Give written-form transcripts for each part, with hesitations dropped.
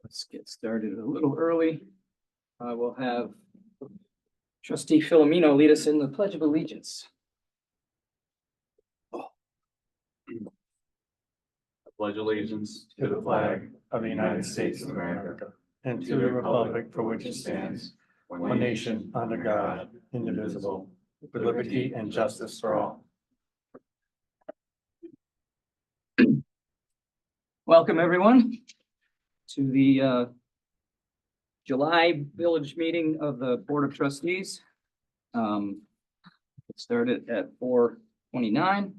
Let's get started a little early. We'll have trustee Filomeno lead us in the Pledge of Allegiance. Pledge allegiance to the flag of the United States of America and to the republic for which it stands, one nation under God, indivisible, with liberty and justice for all. Welcome, everyone, to the July village meeting of the Board of Trustees. It started at 4:29.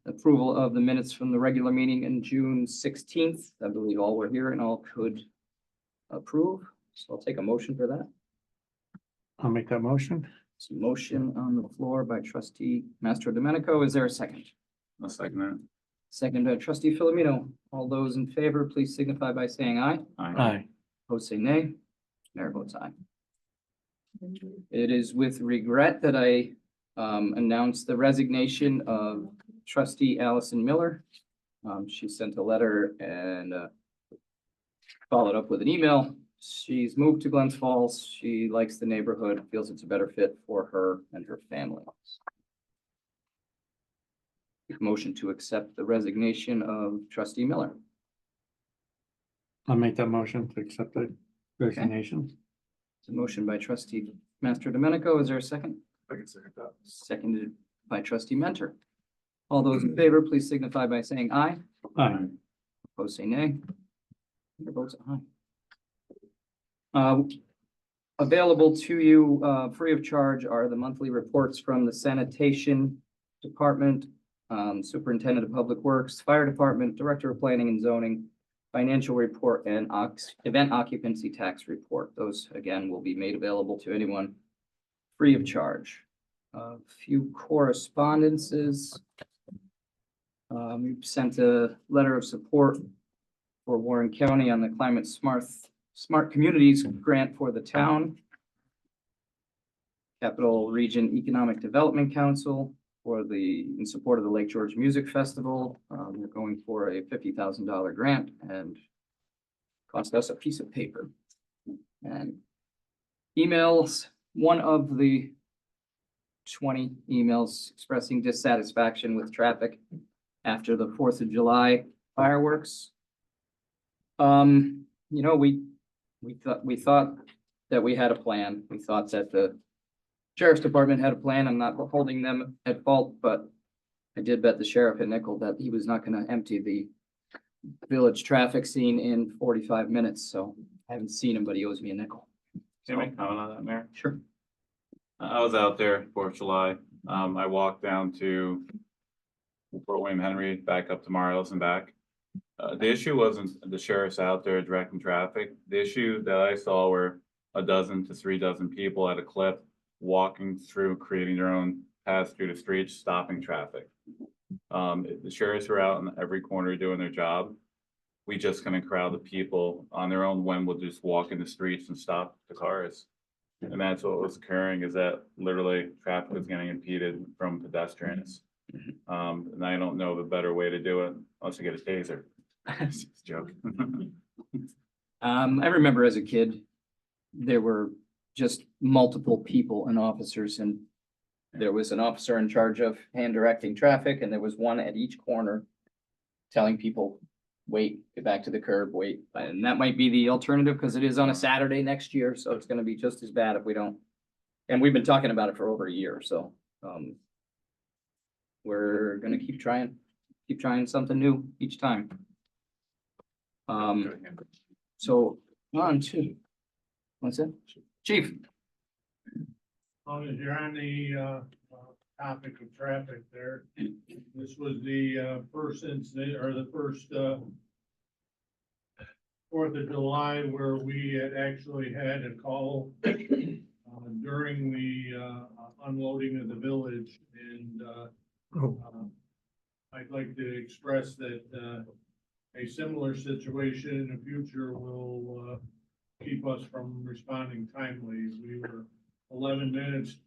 Approval of the minutes from the regular meeting in June 16th. I believe all were here and all could approve. So I'll take a motion for that. I'll make that motion. It's a motion on the floor by trustee Mastro Domenico. Is there a second? I'll second that. Second by trustee Filomeno. All those in favor, please signify by saying aye. Aye. Opposed, say nay. Mayor votes aye. It is with regret that I announce the resignation of trustee Allison Miller. She sent a letter and followed up with an email. She's moved to Glens Falls. She likes the neighborhood, feels it's a better fit for her and her family. Motion to accept the resignation of trustee Miller. I'll make that motion to accept the resignation. It's a motion by trustee Mastro Domenico. Is there a second? I can second that. Seconded by trustee Mentor. All those in favor, please signify by saying aye. Aye. Opposed, say nay. Your vote's aye. Available to you, free of charge are the monthly reports from the sanitation department, superintendent of public works, fire department, director of planning and zoning, financial report, and event occupancy tax report. Those, again, will be made available to anyone free of charge. A few correspondences. We've sent a letter of support for Warren County on the Climate Smart Communities grant for the town. Capital Region Economic Development Council in support of the Lake George Music Festival. We're going for a $50,000 grant and cost us a piece of paper. And emails, one of the 20 emails expressing dissatisfaction with traffic after the 4th of July fireworks. You know, we thought that we had a plan. We thought that the sheriff's department had a plan. I'm not holding them at fault, but I did bet the sheriff at nickel that he was not going to empty the village traffic scene in 45 minutes. So I haven't seen him, but he owes me a nickel. Can I comment on that, Mayor? Sure. I was out there 4th of July. I walked down to Fort William Henry, back up to Mario's and back. The issue wasn't the sheriff's out there directing traffic. The issue that I saw were a dozen to 3 dozen people at a clip walking through, creating their own paths through the streets, stopping traffic. The sheriffs were out in every corner doing their job. We just couldn't crowd the people on their own when we'll just walk in the streets and stop the cars. And that's what was occurring, is that literally traffic was getting impeded from pedestrians. And I don't know the better way to do it unless you get a taser. It's a joke. I remember as a kid, there were just multiple people and officers, and there was an officer in charge of hand directing traffic, and there was one at each corner telling people, wait, get back to the curb, wait. And that might be the alternative because it is on a Saturday next year, so it's going to be just as bad if we don't. And we've been talking about it for over a year, so we're going to keep trying something new each time. So on to, what's it? Chief. As long as you're on the topic of traffic there, this was the first incident or the first 4th of July where we had actually had a call during the unloading of the village, and I'd like to express that a similar situation in the future will keep us from responding timely. We were 11 minutes.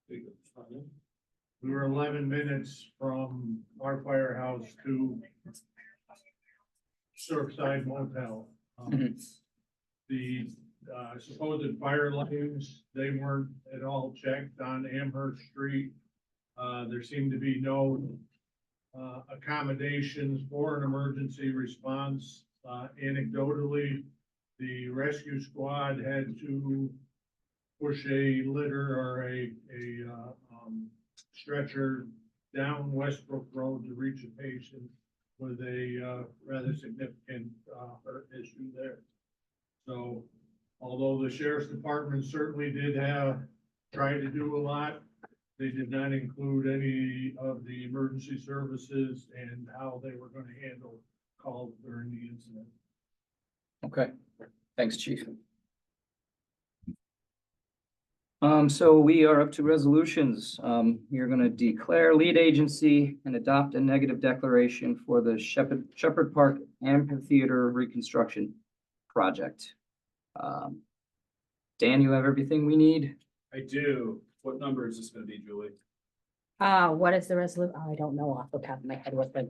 We were 11 minutes from our firehouse to Surfside Motel. Mhm. The supposed fire lanes, they weren't at all checked on Amherst Street. There seemed to be no accommodations for an emergency response. Anecdotally, the rescue squad had to push a litter or a stretcher down Westbrook Road to reach a patient with a rather significant heart issue there. So although the sheriff's department certainly did try to do a lot, they did not include any of the emergency services and how they were going to handle calls during the incident. Okay, thanks, chief. So we are up to resolutions. You're gonna declare lead agency and adopt a negative declaration for the Shepherd Park Amphitheater reconstruction project. Dan, you have everything we need? I do. What number is this gonna be, Julie? What is the resolution? I don't know off the top of my head what the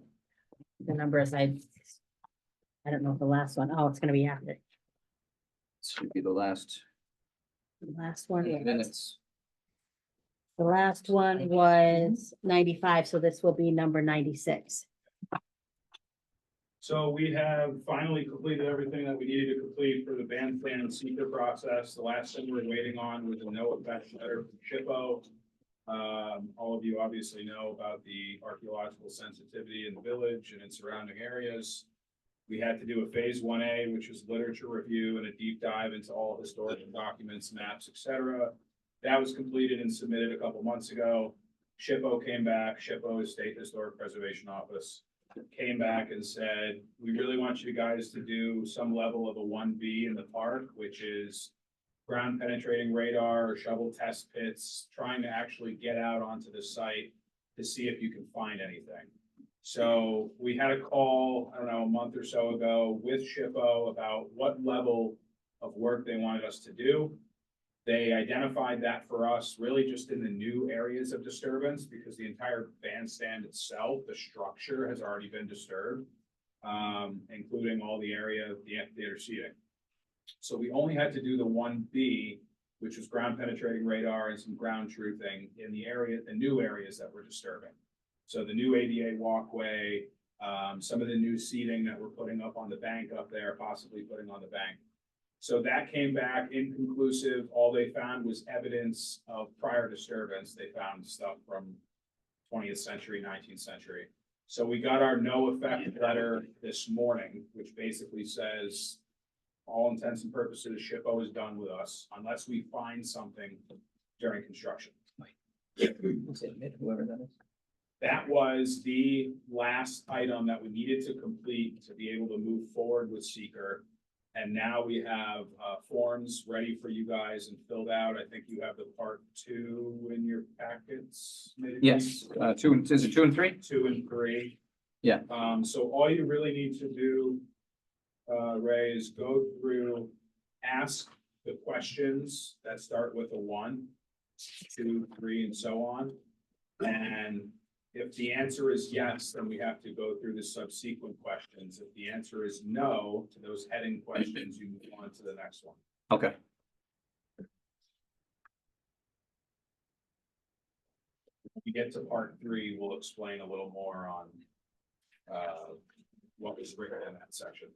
number is. I don't know the last one. Oh, it's gonna be after. Should be the last The last one, minutes. the last one was 95, so this will be number 96. So we have finally completed everything that we needed to complete for the bandstand and seeker process. The last thing we're waiting on was a no effect letter from SHPO. All of you obviously know about the archaeological sensitivity in the village and its surrounding areas. We had to do a phase 1A, which is literature review and a deep dive into all historical documents, maps, etc. That was completed and submitted a couple months ago. SHPO came back, SHPO is State Historic Preservation Office, came back and said, we really want you guys to do some level of a 1B in the park, which is ground penetrating radar or shovel test pits, trying to actually get out onto the site to see if you can find anything. So we had a call, I don't know, a month or so ago with SHPO about what level of work they wanted us to do. They identified that for us really just in the new areas of disturbance because the entire bandstand itself, the structure has already been disturbed, including all the area of the amphitheater seating. So we only had to do the 1B, which was ground penetrating radar and some ground truthing in the area, the new areas that were disturbing. So the new ADA walkway, some of the new seating that we're putting up on the bank up there, possibly putting on the bank. So that came back inconclusive. All they found was evidence of prior disturbance. They found stuff from 20th century, 19th century. So we got our no effect letter this morning, which basically says, all intents and purposes, SHPO is done with us unless we find something during construction. Whoever that is. That was the last item that we needed to complete to be able to move forward with seeker. And now we have forms ready for you guys and filled out. I think you have the part 2 in your packets. maybe? Yes, 2, is it 2 and 3? 2 and 3. Yeah. So all you really need to do, Ray, is go through, ask the questions that start with a 1, 2, 3, and so on. And if the answer is yes, then we have to go through the subsequent questions. If the answer is no to those heading questions, you move on to the next one. Okay. If you get to part 3, we'll explain a little more on what was written in that section.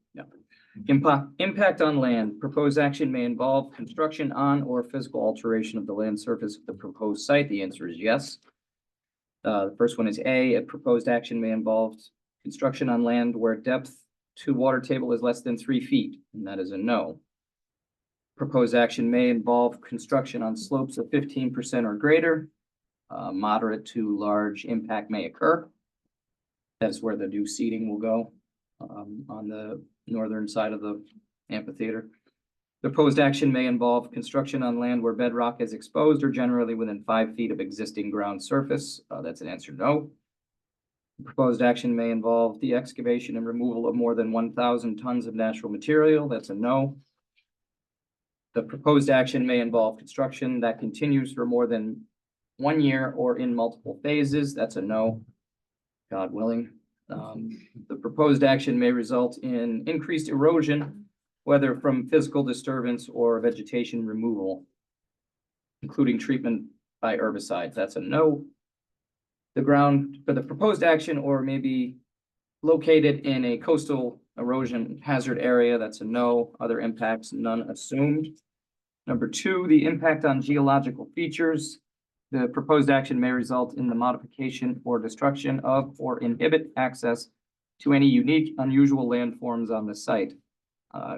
Impact on land. Proposed action may involve construction on or physical alteration of the land surface of the proposed site. The answer is yes. The first one is A proposed action may involve construction on land where depth to water table is less than 3 feet, and that is a no. Proposed action may involve construction on slopes of 15% or greater. Moderate to large impact may occur. That's where the new seating will go, on the northern side of the amphitheater. The proposed action may involve construction on land where bedrock is exposed or generally within 5 feet of existing ground surface. That's an answer no. The proposed action may involve the excavation and removal of more than 1,000 tons of natural material. That's a no. The proposed action may involve construction that continues for more than 1 year or in multiple phases. That's a no, God willing. The proposed action may result in increased erosion, whether from physical disturbance or vegetation removal, including treatment by herbicides. That's a no. The ground for the proposed action or may be located in a coastal erosion hazard area. That's a no. Other impacts, none assumed. Number two, the impact on geological features. The proposed action may result in the modification or destruction of or inhibit access to any unique, unusual landforms on the site.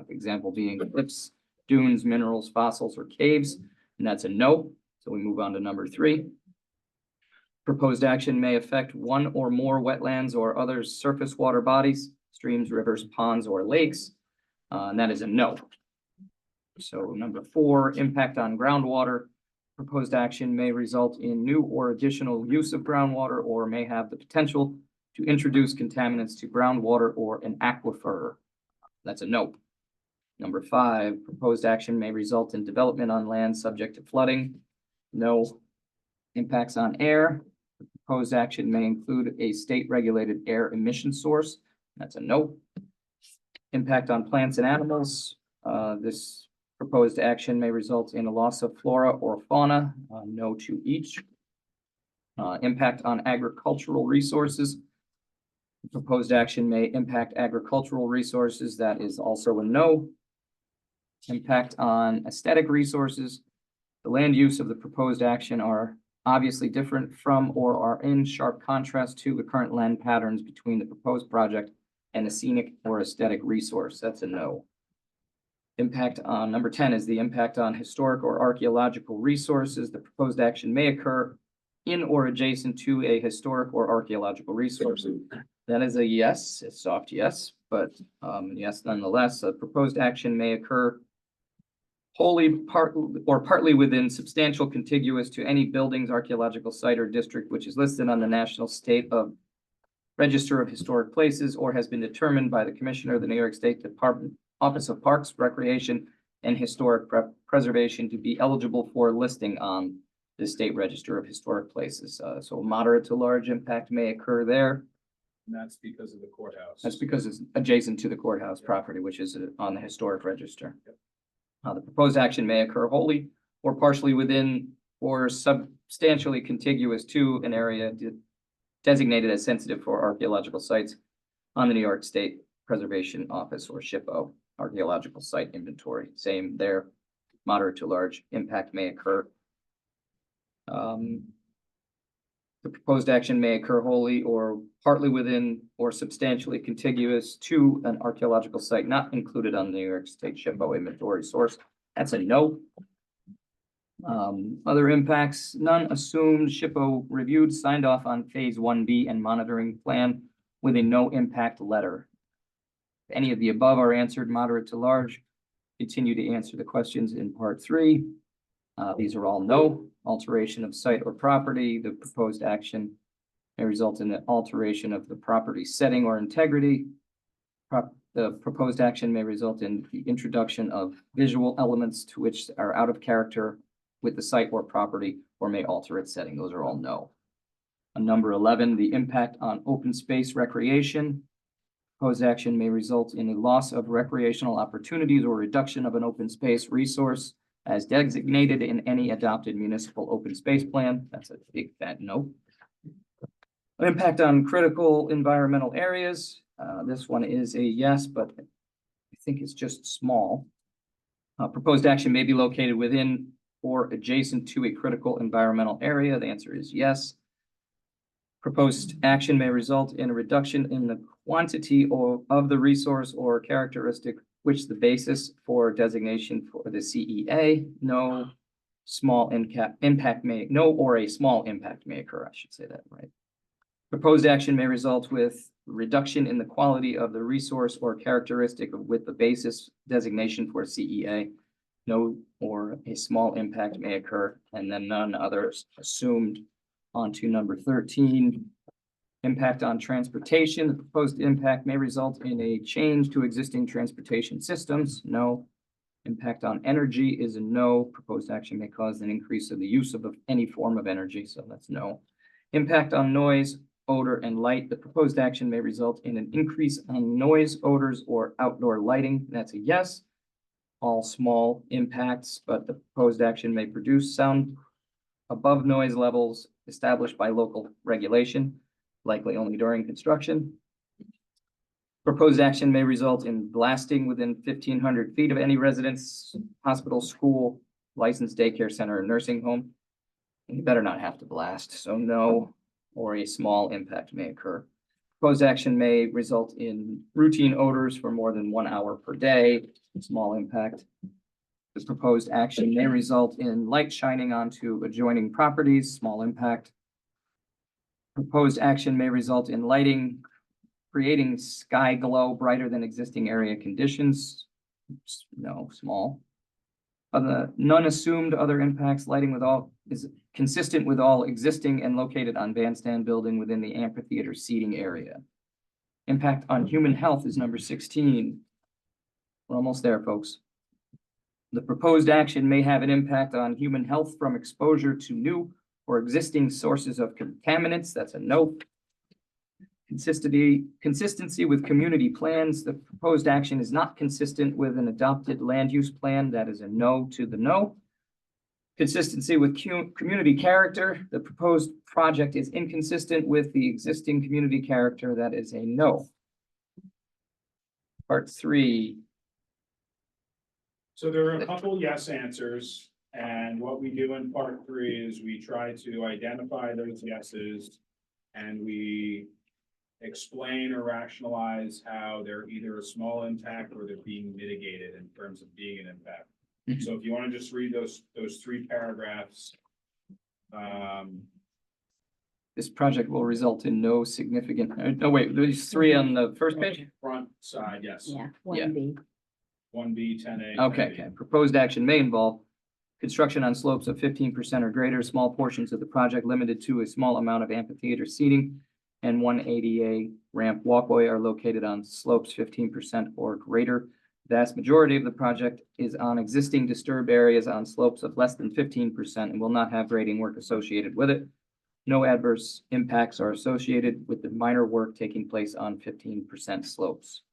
Example being cliffs, dunes, minerals, fossils, or caves, and that's a no. So we move on to number three. Proposed action may affect one or more wetlands or other surface water bodies, streams, rivers, ponds, or lakes, and that is a no. So number four, impact on groundwater. Proposed action may result in new or additional use of groundwater or may have the potential to introduce contaminants to groundwater or an aquifer. That's a no. Number five, proposed action may result in development on land subject to flooding. No. Impacts on air. Proposed action may include a state-regulated air emission source. That's a no. Impact on plants and animals. This proposed action may result in a loss of flora or fauna. No to each. Impact on agricultural resources. Proposed action may impact agricultural resources. That is also a no. Impact on aesthetic resources. The land use of the proposed action are obviously different from or are in sharp contrast to the current land patterns between the proposed project and a scenic or aesthetic resource. That's a no. Impact on number 10 is the impact on historic or archaeological resources. The proposed action may occur in or adjacent to a historic or archaeological resource. That is a yes, a soft yes, but yes, nonetheless, a proposed action may occur wholly, partly within substantial contiguous to any buildings, archaeological site, or district which is listed on the National State of Register of Historic Places or has been determined by the Commissioner of the New York State Department Office of Parks, Recreation, and Historic Preservation to be eligible for listing on the State Register of Historic Places. So moderate to large impact may occur there. And that's because of the courthouse. That's because it's adjacent to the courthouse property, which is on the historic register. The proposed action may occur wholly or partially within or substantially contiguous to an area designated as sensitive for archaeological sites on the New York State Preservation Office or SHPO archaeological site inventory. Same there, moderate to large impact may occur. The proposed action may occur wholly or partly within or substantially contiguous to an archaeological site not included on the New York State SHPO inventory source. That's a no. Other impacts, none assumed. SHPO reviewed, signed off on phase 1B and monitoring plan with a no impact letter. If any of the above are answered, moderate to large, continue to answer the questions in part 3. These are all no. Alteration of site or property. The proposed action may result in the alteration of the property setting or integrity. The proposed action may result in the introduction of visual elements to which are out of character with the site or property or may alter its setting. Those are all no. On number 11, the impact on open space recreation. Proposed action may result in a loss of recreational opportunities or reduction of an open space resource as designated in any adopted municipal open space plan. That's a big fat no. Impact on critical environmental areas. This one is a yes, but I think it's just small. Proposed action may be located within or adjacent to a critical environmental area. The answer is yes. Proposed action may result in a reduction in the quantity of the resource or characteristic which the basis for designation for the CEA. No. Small impact may, no, or a small impact may occur. I should say that right. Proposed action may result with reduction in the quality of the resource or characteristic with the basis designation for CEA. No, or a small impact may occur, and then none others assumed. On to number 13. Impact on transportation. The proposed impact may result in a change to existing transportation systems. No. Impact on energy is a no. Proposed action may cause an increase of the use of any form of energy, so that's no. Impact on noise. odor, and light. The proposed action may result in an increase on noise, odors, or outdoor lighting. That's a yes. All small impacts, but the proposed action may produce sound above noise levels established by local regulation, likely only during construction. Proposed action may result in blasting within 1,500 feet of any residence, hospital, school, licensed daycare center, or nursing home. You better not have to blast, so no, or a small impact may occur. Proposed action may result in routine odors for more than 1 hour per day, small impact. The proposed action may result in light shining onto adjoining properties, small impact. Proposed action may result in lighting, creating sky glow brighter than existing area conditions. No, small. None assumed other impacts, lighting with all is consistent with all existing and located on bandstand building within the amphitheater seating area. Impact on human health is number 16. We're almost there, folks. The proposed action may have an impact on human health from exposure to new or existing sources of contaminants. That's a no. Consistency with community plans. The proposed action is not consistent with an adopted land use plan. That is a no to the no. Consistency with community character. The proposed project is inconsistent with the existing community character. That is a no. Part 3. So there are a couple yes answers, and what we do in part 3 is we try to identify those yeses, and we explain or rationalize how they're either a small impact or they're being mitigated in terms of being an impact. Mhm. So if you want to just read those 3 paragraphs. This project will result in no significant, no, wait, there's 3 on the first page? Front side, yes. Yeah, Yeah. 1B. 1B, 10A. Okay, 10B. okay. Proposed action may involve construction on slopes of 15% or greater, small portions of the project limited to a small amount of amphitheater seating, and 1 ADA ramp walkway are located on slopes 15% or greater. Vast majority of the project is on existing disturbed areas on slopes of less than 15% and will not have grading work associated with it. No adverse impacts are associated with the minor work taking place on 15% slopes.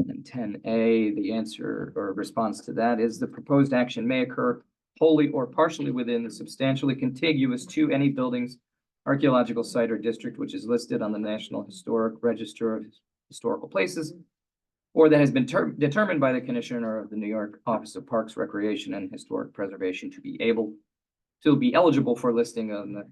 And 10A, the answer or response to that is the proposed action may occur wholly or partially within the substantially contiguous to any buildings, archaeological site or district which is listed on the National Historic Register of Historical Places, or that has been determined by the Commissioner of the New York Office of Parks, Recreation, and Historic Preservation to be eligible for listing on the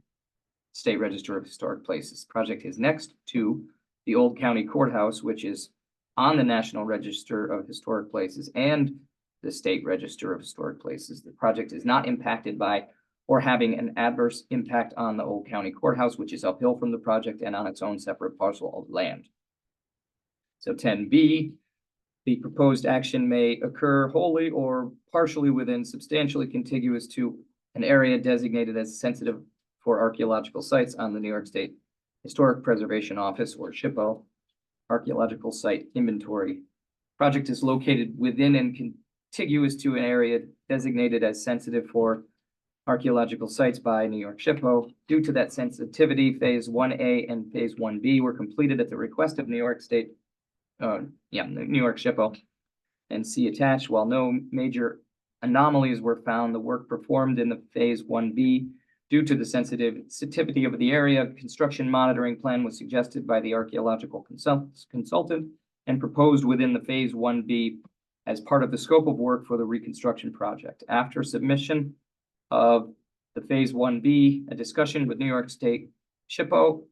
State Register of Historic Places. Project is next to the Old County Courthouse, which is on the National Register of Historic Places and the State Register of Historic Places. The project is not impacted by or having an adverse impact on the Old County Courthouse, which is uphill from the project and on its own separate parcel of land. So 10B, the proposed action may occur wholly or partially within substantially contiguous to an area designated as sensitive for archaeological sites on the New York State Historic Preservation Office, or SHPO, Archaeological Site Inventory. Project is located within and contiguous to an area designated as sensitive for archaeological sites by New York SHPO. Due to that sensitivity, Phase 1A and Phase 1B were completed at the request of New York State, New York SHPO. And see attached, while no major anomalies were found, the work performed in the Phase 1B due to the sensitivity of the area, construction monitoring plan was suggested by the archaeological consultant and proposed within the Phase 1B as part of the scope of work for the reconstruction project. After submission of the Phase 1B, a discussion with New York State SHPO,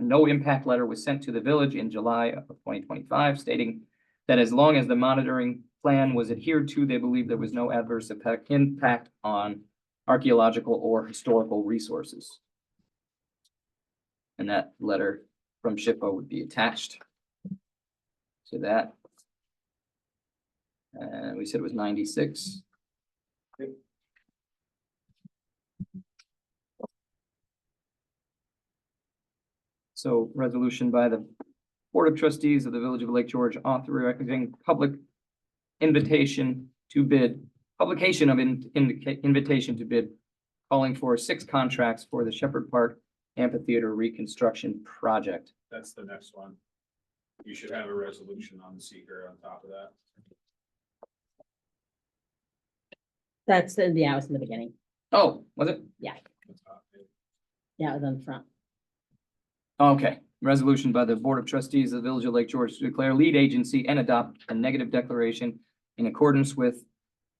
no impact letter was sent to the village in July of 2025, stating that as long as the monitoring plan was adhered to, they believe there was no adverse impact on archaeological or historical resources. And that letter from SHPO would be attached to that. And we said it was 96. So resolution by the Board of Trustees of the Village of Lake George authorizing public invitation to bid, publication of invitation to bid, calling for 6 contracts for the Shepherd Park Amphitheater Reconstruction Project. That's the next one. You should have a resolution on the seeker on top of that. That's, yeah, it was in the beginning. Oh, was it? Yeah, it was on the front. Okay, resolution by the Board of Trustees of the Village of Lake George to declare lead agency and adopt a negative declaration in accordance with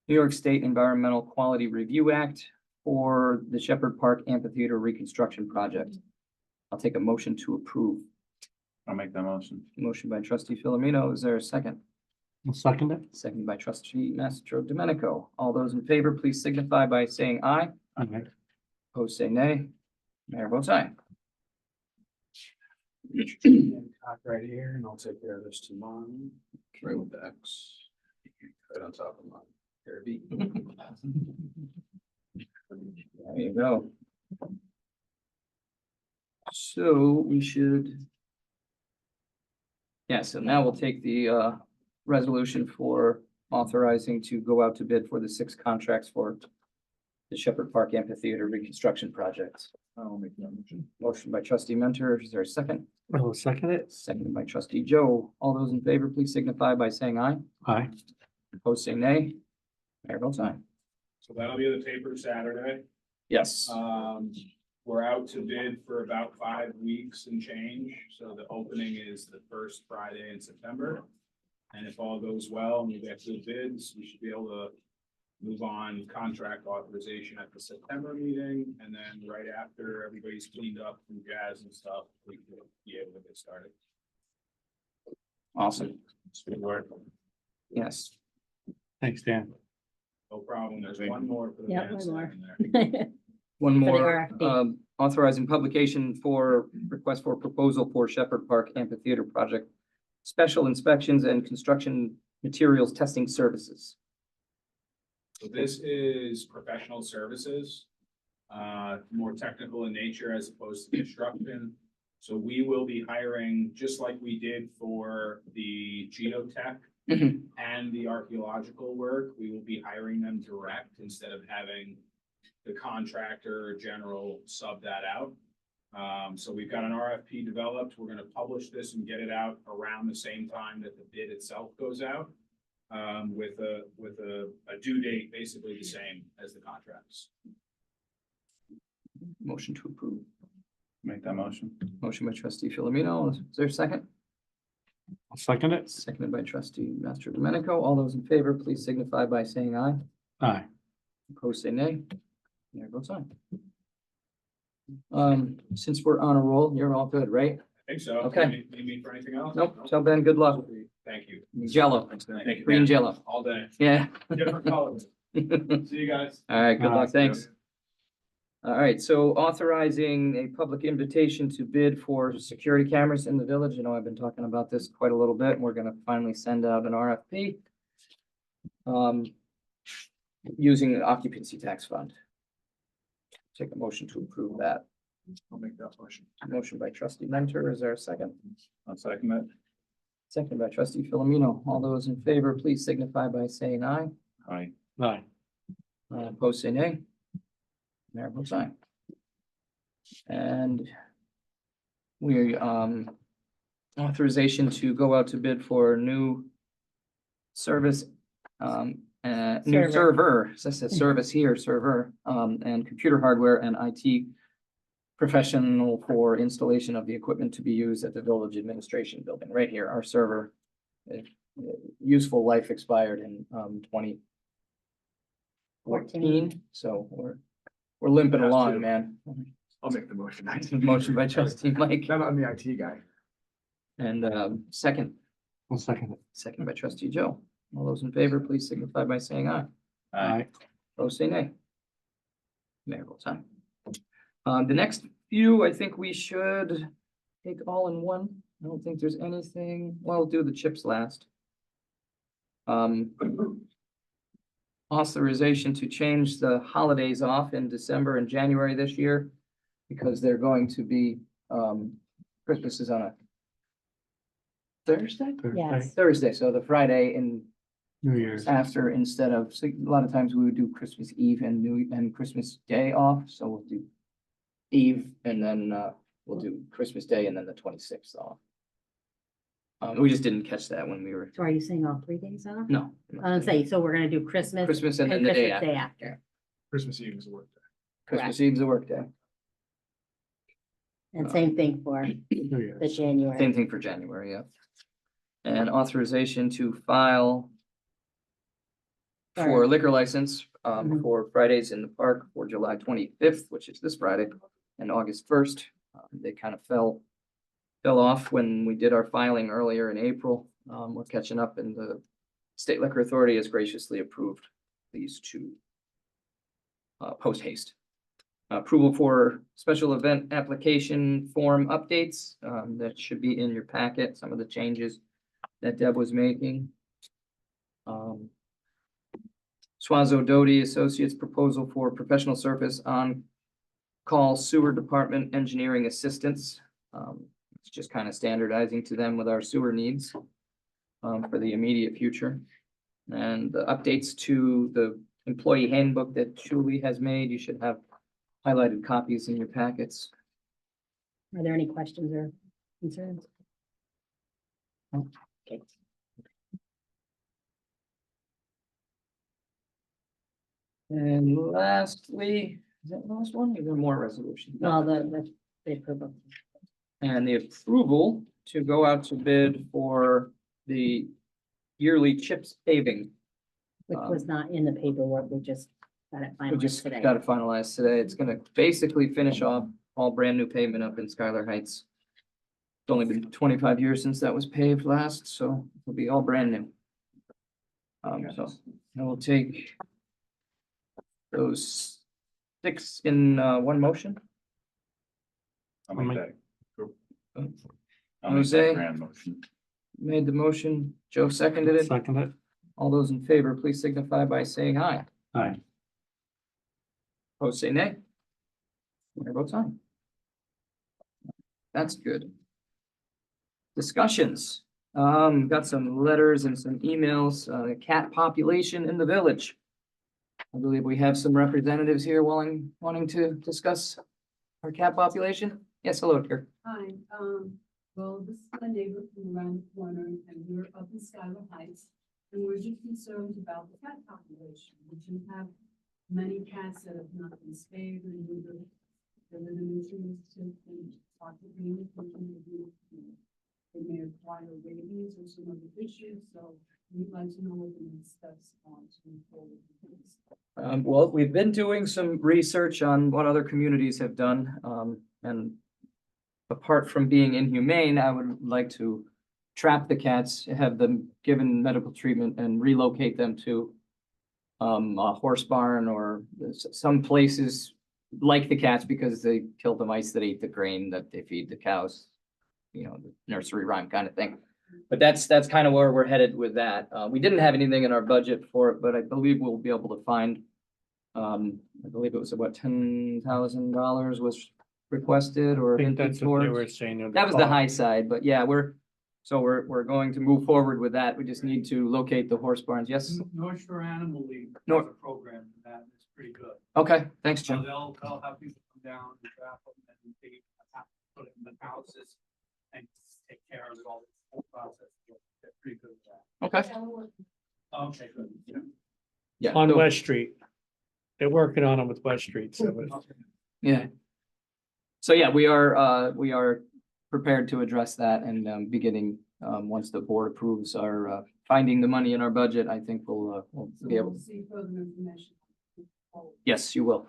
New York State Environmental Quality Review Act for the Shepherd Park Amphitheater Reconstruction Project. I'll take a motion to approve. I'll make that motion. Motion by trustee Philomeno. Is there a second? I'll second it. Second by trustee Mastro Domenico. All those in favor, please signify by saying aye. Aye. Opposed, say nay. Mayor votes aye. Right here, and I'll take care of this tomorrow. Right with the X. Right on top of mine. There it be. There you go. So we should. Yeah, so now we'll take the resolution for authorizing to go out to bid for the 6 contracts for the Shepherd Park Amphitheater Reconstruction Project. I'll make that motion. Motion by trustee Mentor. Is there a second? I'll second it. Seconded by trustee Joe. All those in favor, please signify by saying aye. Aye. Opposed, say nay. Mayor votes aye. So that'll be in the paper Saturday. Yes. We're out to bid for about 5 weeks and change, so the opening is the first Friday in September. And if all goes well and we get good bids, we should be able to move on contract authorization at the September meeting, and then right after everybody's cleaned up from jazz and stuff, we will be able to get started. Awesome. Good work. Yes. Thanks, Dan. No problem, there's one more for the Yeah, band one more. in there. One For the more, RFP. authorizing publication for request for proposal for Shepherd Park Amphitheater Project. Special inspections and construction materials testing services. So this is professional services, more technical in nature as opposed to construction. So we will be hiring, just like we did for the geotech Mhm. and the archaeological work, we will be hiring them direct instead of having the contractor or general sub that out. So we've got an RFP developed. We're gonna publish this and get it out around the same time that the bid itself goes out. With a due date basically the same as the contracts. Motion to approve. Make that motion. Motion by trustee Philomeno. Is there a second? I'll second it. Seconded by trustee Master Domenico. All those in favor, please signify by saying aye. Aye. Opposed, say nay. Mayor votes aye. Since we're on a roll, you're all good, right? I think so. Okay. Need me for anything else? Nope. Tell Ben good luck. Thank you. Jello, Thank you. green Jello. All day, Yeah. different colors. All See you guys. right, good luck. Uh, Thanks. All right, so authorizing a public invitation to bid for security cameras in the village. You know, I've been talking about this quite a little bit, and we're gonna finally send out an RFP. Using the occupancy tax fund. Take a motion to approve that. I'll make that motion. Motion by trustee Mentor. Is there a second? I'll second it. Second by trustee Philomeno. All those in favor, please signify by saying aye. Aye. Aye. Opposed, say nay. Mayor votes aye. And we, authorization to go out to bid for new service, new Server. server, so it says service here, server, and computer hardware and IT professional for installation of the equipment to be used at the village administration building, right here, our server. Useful life expired in, 2014, so we're limping Has along, to. man. I'll make the motion. Motion by trustee Mike I'm the IT guy. and, second I'll second it. Second by trustee Joe. All those in favor, please signify by saying aye. Aye. Opposed, say nay. Mayor votes aye. The next few, I think we should take all in one. I don't think there's anything, well, we'll do the chips last. Authorization to change the holidays off in December and January this year because they're going to be, Christmas is on a Thursday? Yes. Thursday, so the Friday in New Year's. after instead of, so a lot of times we would do Christmas Eve and Christmas Day off, so we'll do Eve, and then, we'll do Christmas Day and then the 26th off. We just didn't catch that when we were, So are you saying all 3 days off? no. I was gonna say, so we're gonna do Christmas. Christmas and then the day Christmas after. Christmas Eve is a work day. Christmas Eve's a work day. And same thing for New Year's. the January. Same thing for January, yeah. And authorization to file for Alright. liquor license, Mhm. for Fridays in the Park for July 25th, which is this Friday, and August 1st. They kind of fell off when we did our filing earlier in April. We're catching up, and the State Liquor Authority has graciously approved these two post haste. Approval for special event application form updates, that should be in your packet, some of the changes that Deb was making. Swazo Doty Associates proposal for professional service on call sewer department engineering assistance. It's just kind of standardizing to them with our sewer needs for the immediate future. And the updates to the employee handbook that Julie has made, you should have highlighted copies in your packets. Are there any questions or concerns? Okay. And lastly, is that the last one? Is there more resolution? Well, the approval, And the approval to go out to bid for the yearly CHIPS paving. which was not in the paperwork, we just got it We finalized just today. got it finalized today. It's gonna basically finish off all brand new pavement up in Skylar Heights. It's only been 25 years since that was paved last, so it'll be all brand new. So I will take those 6 in one motion. I'll I'll make make- that. Oh. I'll make Jose? that grand motion. Made the motion, Joe seconded it. Second it. All those in favor, please signify by saying aye. Aye. Opposed, say nay. Chair votes aye. That's good. Discussions. Got some letters and some emails, cat population in the village. I believe we have some representatives here wanting to discuss our cat population. Yes, hello, dear. Hi, well, this is my neighbor from around the corner, and we're up in Skylar Heights. And we're just concerned about the cat population, which you have many cats that have not been spayed and neutered. They live in nutrients and possibly they may acquire rabies or some other issues, so we'd like to know what the next steps are to move forward with this. Well, we've been doing some research on what other communities have done, and apart from being inhumane, I would like to trap the cats, have them given medical treatment and relocate them to a horse barn or some places like the cats because they killed the mice that ate the grain that they feed the cows. You know, the nursery rhyme kind of thing. But that's kind of where we're headed with that. We didn't have anything in our budget for it, but I believe we'll be able to find, I believe it was about $10,000 was requested or I think hinted that's what they were towards. saying. That was the high side, but yeah, we're going to move forward with that. We just need to locate the horse barns. Yes? North Shore Animal League has North- a program for that, it's pretty good. Okay, thanks, So Jim. they'll have people come down and trap them and they have to put it in the houses and take care of it all, the whole process. They're pretty good at Okay. that. Okay, good. Yeah. Yeah. On so- West Street. They're working on it with West Street, so it's- Yeah. So yeah, we are prepared to address that and beginning, once the board approves our finding the money in our budget, I think we'll So be able, we'll see further information. yes, you will.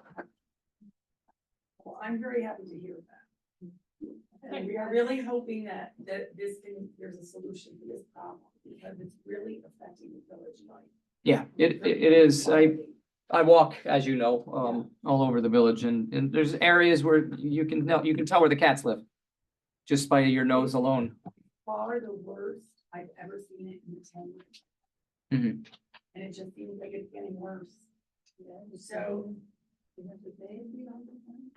Well, I'm very happy to hear that. And we are really hoping that there's a solution for this problem, because it's really affecting the village life. Yeah, it is. I walk, as you know, all over the village and there's areas where you can tell where the cats live. Just by your nose alone. Far the worst I've ever seen it in the 10 years. Mhm. And it just seems like it's getting worse. So,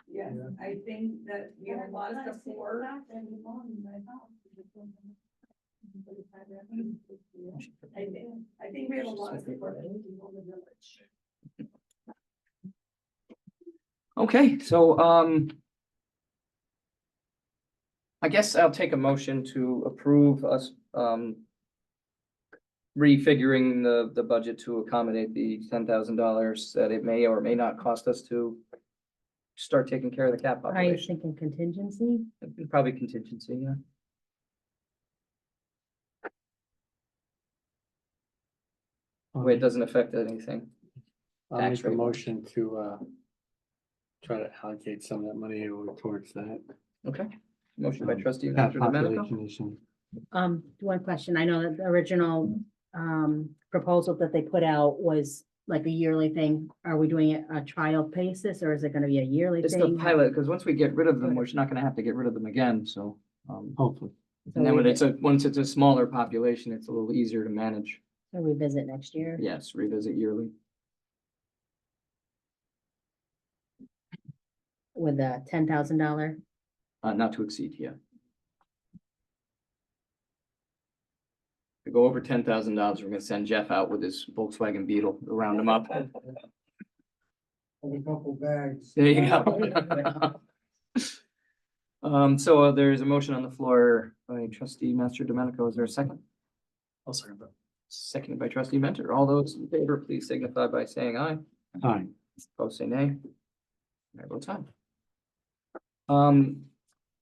yes, I think that we have a lot of support. I think we have a lot of support from the village. Okay, so I guess I'll take a motion to approve us, refiguring the budget to accommodate the $10,000 that it may or may not cost us to start taking care of the cap Are you population. thinking contingency? Probably contingency, yeah. Way it doesn't affect anything. I'll tax make a rate. motion to, try to allocate some of that money over towards that. Okay. Motion by trustee Cap Manager Domenico. population issue. One question. I know that the original proposal that they put out was like a yearly thing. Are we doing it a trial basis or is it gonna be a yearly It's the thing? pilot, because once we get rid of them, we're not gonna have to get rid of them again, so. Hopefully. And then when once it's a smaller population, it's a little easier to manage. So revisit next year? Yes, revisit yearly. With a $10,000? Not to exceed, yeah. To go over $10,000, we're gonna send Jeff out with his Volkswagen Beetle to round him up. A couple bags. There you go. So there's a motion on the floor by trustee Master Domenico. Is there a second? I'll second that. Seconded by trustee Mentor. All those in favor, please signify by saying aye. Aye. Opposed, say nay. I vote aye.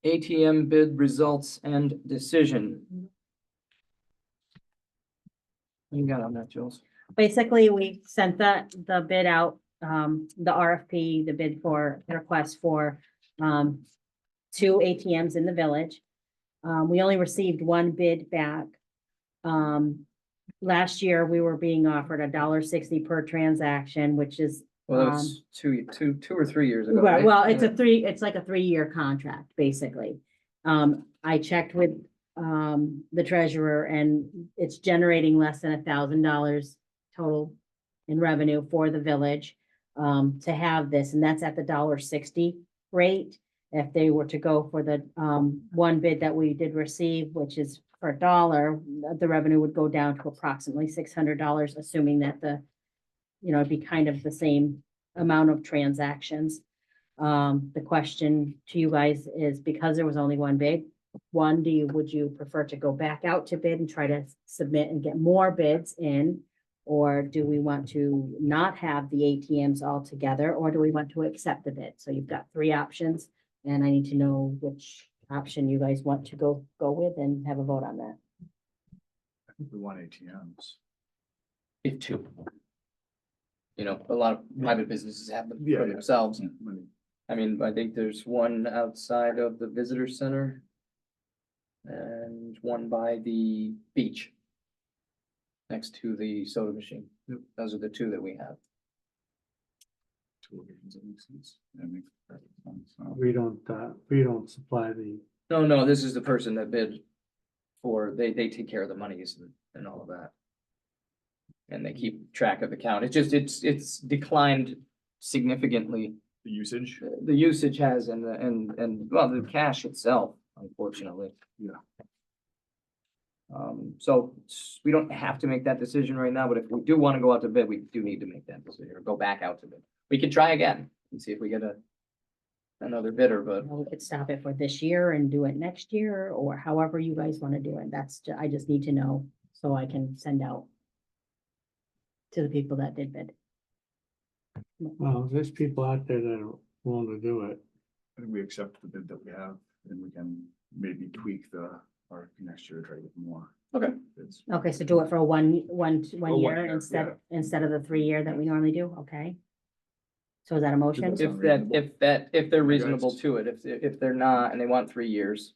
ATM bid results and decision. What you got on that, Jules? Basically, we sent the bid out, the RFP, the bid for request for, 2 ATMs in the village. We only received one bid back. Last year, we were being offered $1.60 per transaction, which is, Well, that was two or 3 years ago. well, right? well, it's like a 3-year contract, basically. I checked with, the treasurer and it's generating less than $1,000 total in revenue for the village, to have this, and that's at the $1.60 rate. If they were to go for the, one bid that we did receive, which is for $1, the revenue would go down to approximately $600, assuming that it'd be kind of the same amount of transactions. The question to you guys is, because there was only one bid, would you prefer to go back out to bid and try to submit and get more bids in? Or do we want to not have the ATMs altogether, or do we want to accept the bid? So you've got 3 options, and I need to know which option you guys want to go with and have a vote on that. I think we want ATMs. If two. You know, a lot of private businesses have them Yeah, for yeah. themselves. Money. I mean, I think there's one outside of the visitor center. And one by the beach. Next to the soda machine. Those are the 2 that we have. 2 locations, that makes sense. That makes perfect sense. So, We don't supply the, No, this is the person that bid for, they take care of the monies and all of that. And they keep track of the count. It's declined significantly. The usage. The usage has and well, the cash itself, unfortunately. Yeah. So we don't have to make that decision right now, but if we do want to go out to bid, we do need to make that decision or go back out to bid. We could try again and see if we get another bidder, but We could stop it for this year and do it next year, or however you guys want to do it. I just need to know so I can send out to the people that did bid. well, there's people out there that are willing to do it. I think we accept the bid that we have and we can maybe tweak the RFP next year to try to get more. Okay. bids. Okay, so do it for one one year year, instead of the 3 year that we normally do, okay? So is that a motion? if they're reasonable to it, if they're not and they want 3 years.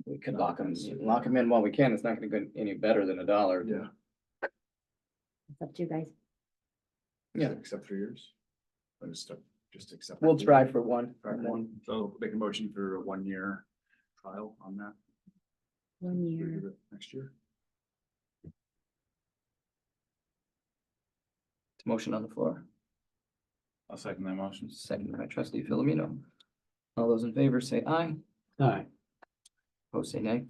We could lock them in while we can. It's not gonna go any better than $1. Yeah. It's up to you guys. Yeah. Accept 3 years. I just accept. We'll it. try for one. So make a motion for a 1-year trial on that. 1 year. Review it next year. Motion on the floor, I'll second that motion. seconded by trustee Filomeno. All those in favor say aye. Aye. Opposed, say nay.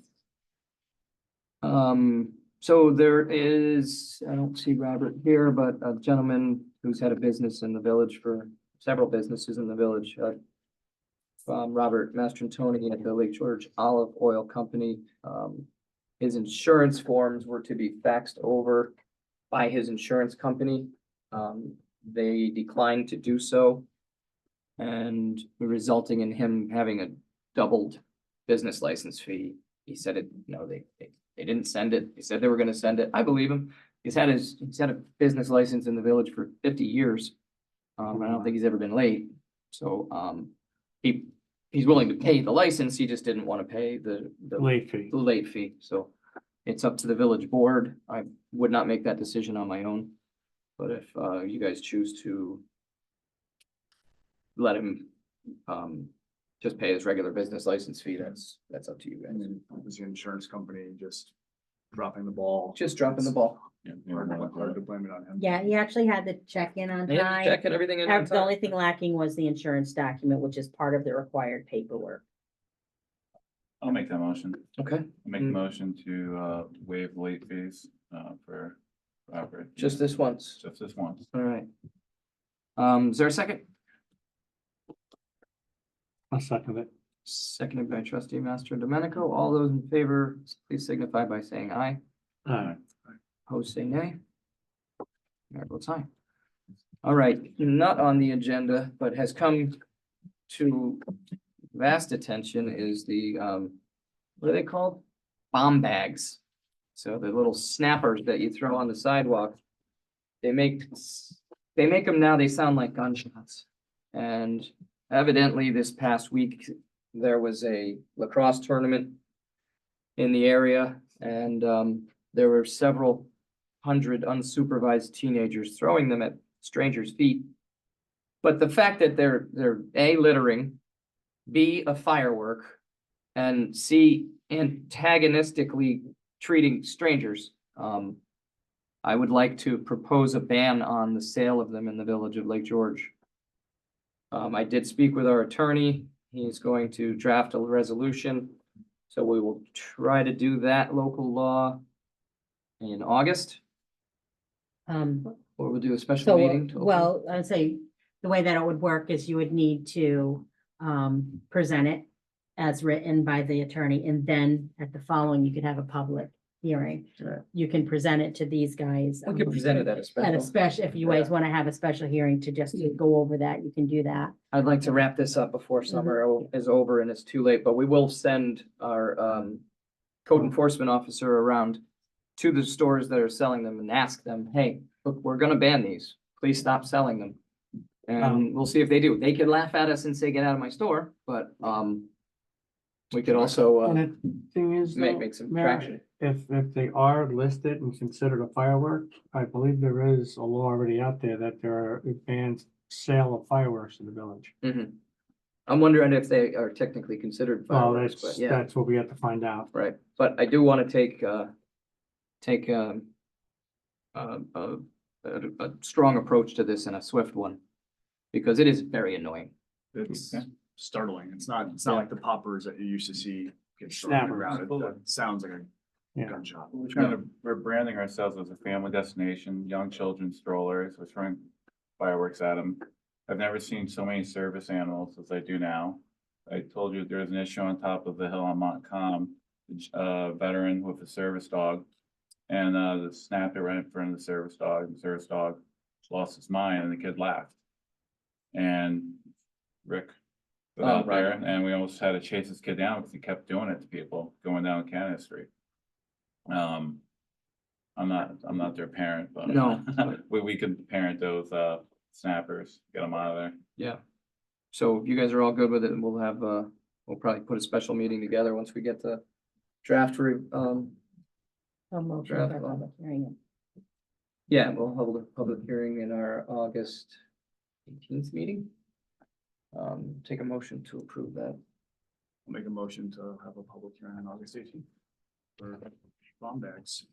So there is, I don't see Robert here, but a gentleman who's had a business in the village for several businesses in the village, Robert Mastrantoni at the Lake George Olive Oil Company. His insurance forms were to be faxed over by his insurance company. They declined to do so. And resulting in him having a doubled business license fee. He said they didn't send it. He said they were gonna send it. I believe him. He's had a business license in the village for 50 years. I don't think he's ever been late. So, he's willing to pay the license. He just didn't want to pay the Late fee. the late fee. So it's up to the village board. I would not make that decision on my own. But if, you guys choose to let him, just pay his regular business license fee, that's up to you And guys. then was the insurance company just dropping the ball? Just dropping the ball. Hard to blame it on him. Yeah, he actually had the check in on Yeah, time. checking everything in on The only time. thing lacking was the insurance document, which is part of the required paperwork. I'll make that motion. Okay, I'll make the motion to, waive late fees, for Robert. just this once. Just this once. All right. Is there a second? I'll second it. Seconded by trustee Master Domenico. All those in favor, please signify by saying aye. Aye. Opposed, say nay. Mayor votes aye. All right, not on the agenda, but has come to vast attention is the, what are they called? Bomb bags. So the little snappers that you throw on the sidewalk. They make them now, they sound like gunshots. And evidently this past week, there was a lacrosse tournament in the area and, there were several hundred unsupervised teenagers throwing them at strangers' feet. But the fact that they're A, littering, B, a firework, and C, antagonistically treating strangers, I would like to propose a ban on the sale of them in the village of Lake George. I did speak with our attorney. He's going to draft a resolution. So we will try to do that local law in August, or we'll do a special So, meeting. to open- well, I'd say the way that it would work is you would need to present it as written by the attorney, and then at the following, you could have a public hearing. Right. You can present it to these guys. We can present it at a At a special. special, if you guys want to have a special hearing to just to go over that, you can do that. I'd like to wrap this up before summer is over and it's too late, but we will send our code enforcement officer around to the stores that are selling them and ask them, hey, look, we're gonna ban these. Please stop selling them. And we'll see if they do. They could laugh at us and say, get out of my store, but we could also And the thing is, though, make some Mayor, traction. if they are listed and considered a firework, I believe there is a law already out there that there are bans sale of fireworks in the village. Mhm. I'm wondering if they are technically considered Well, fireworks, but yeah. that's what we have to find out. Right, but I do want to take a strong approach to this and a swift one. Because it is very annoying. It's Yeah. startling. It's not Yeah. like the poppers that you used to see get thrown on the Snappers. ground. It sounds like a Yeah. gunshot. We're branding ourselves as a family destination, young children strollers, we're throwing fireworks at them. I've never seen so many service animals as I do now. I told you there's an issue on top of the hill on Montcalm, a veteran with a service dog. And, the snapper ran in front of the service dog, and the service dog lost his mind, and the kid laughed. And Rick was Oh, out right. there, and we almost had to chase this kid down because he kept doing it to people going down Canada Street. I'm not their parent, but. No. We could parent those, snappers, get them out of there. Yeah. So if you guys are all good with it, we'll have, we'll probably put a special meeting together once we get the draft, A motion Draft for law. public hearing. yeah, we'll hold a public hearing in our August 18th meeting. Take a motion to approve that. I'll make a motion to have a public hearing on August 18th for bomb bags.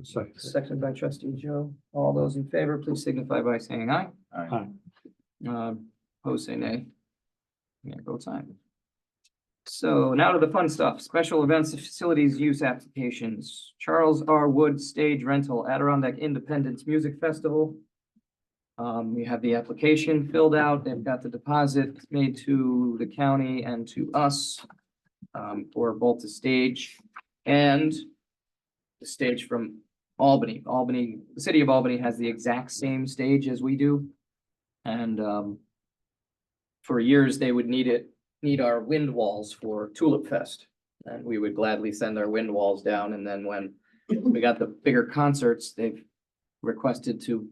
Seconded by trustee Joe. All those in favor, please signify by saying aye. Aye. Opposed, say nay. Mayor votes aye. So now to the fun stuff, special events and facilities use applications. Charles R. Wood Stage Rental Adirondack Independence Music Festival. We have the application filled out, they've got the deposit made to the county and to us for both the stage and the stage from Albany. Albany, the city of Albany has the exact same stage as we do. And for years, they would need our wind walls for Tulip Fest. And we would gladly send our wind walls down, and then when we got the bigger concerts, they've requested to,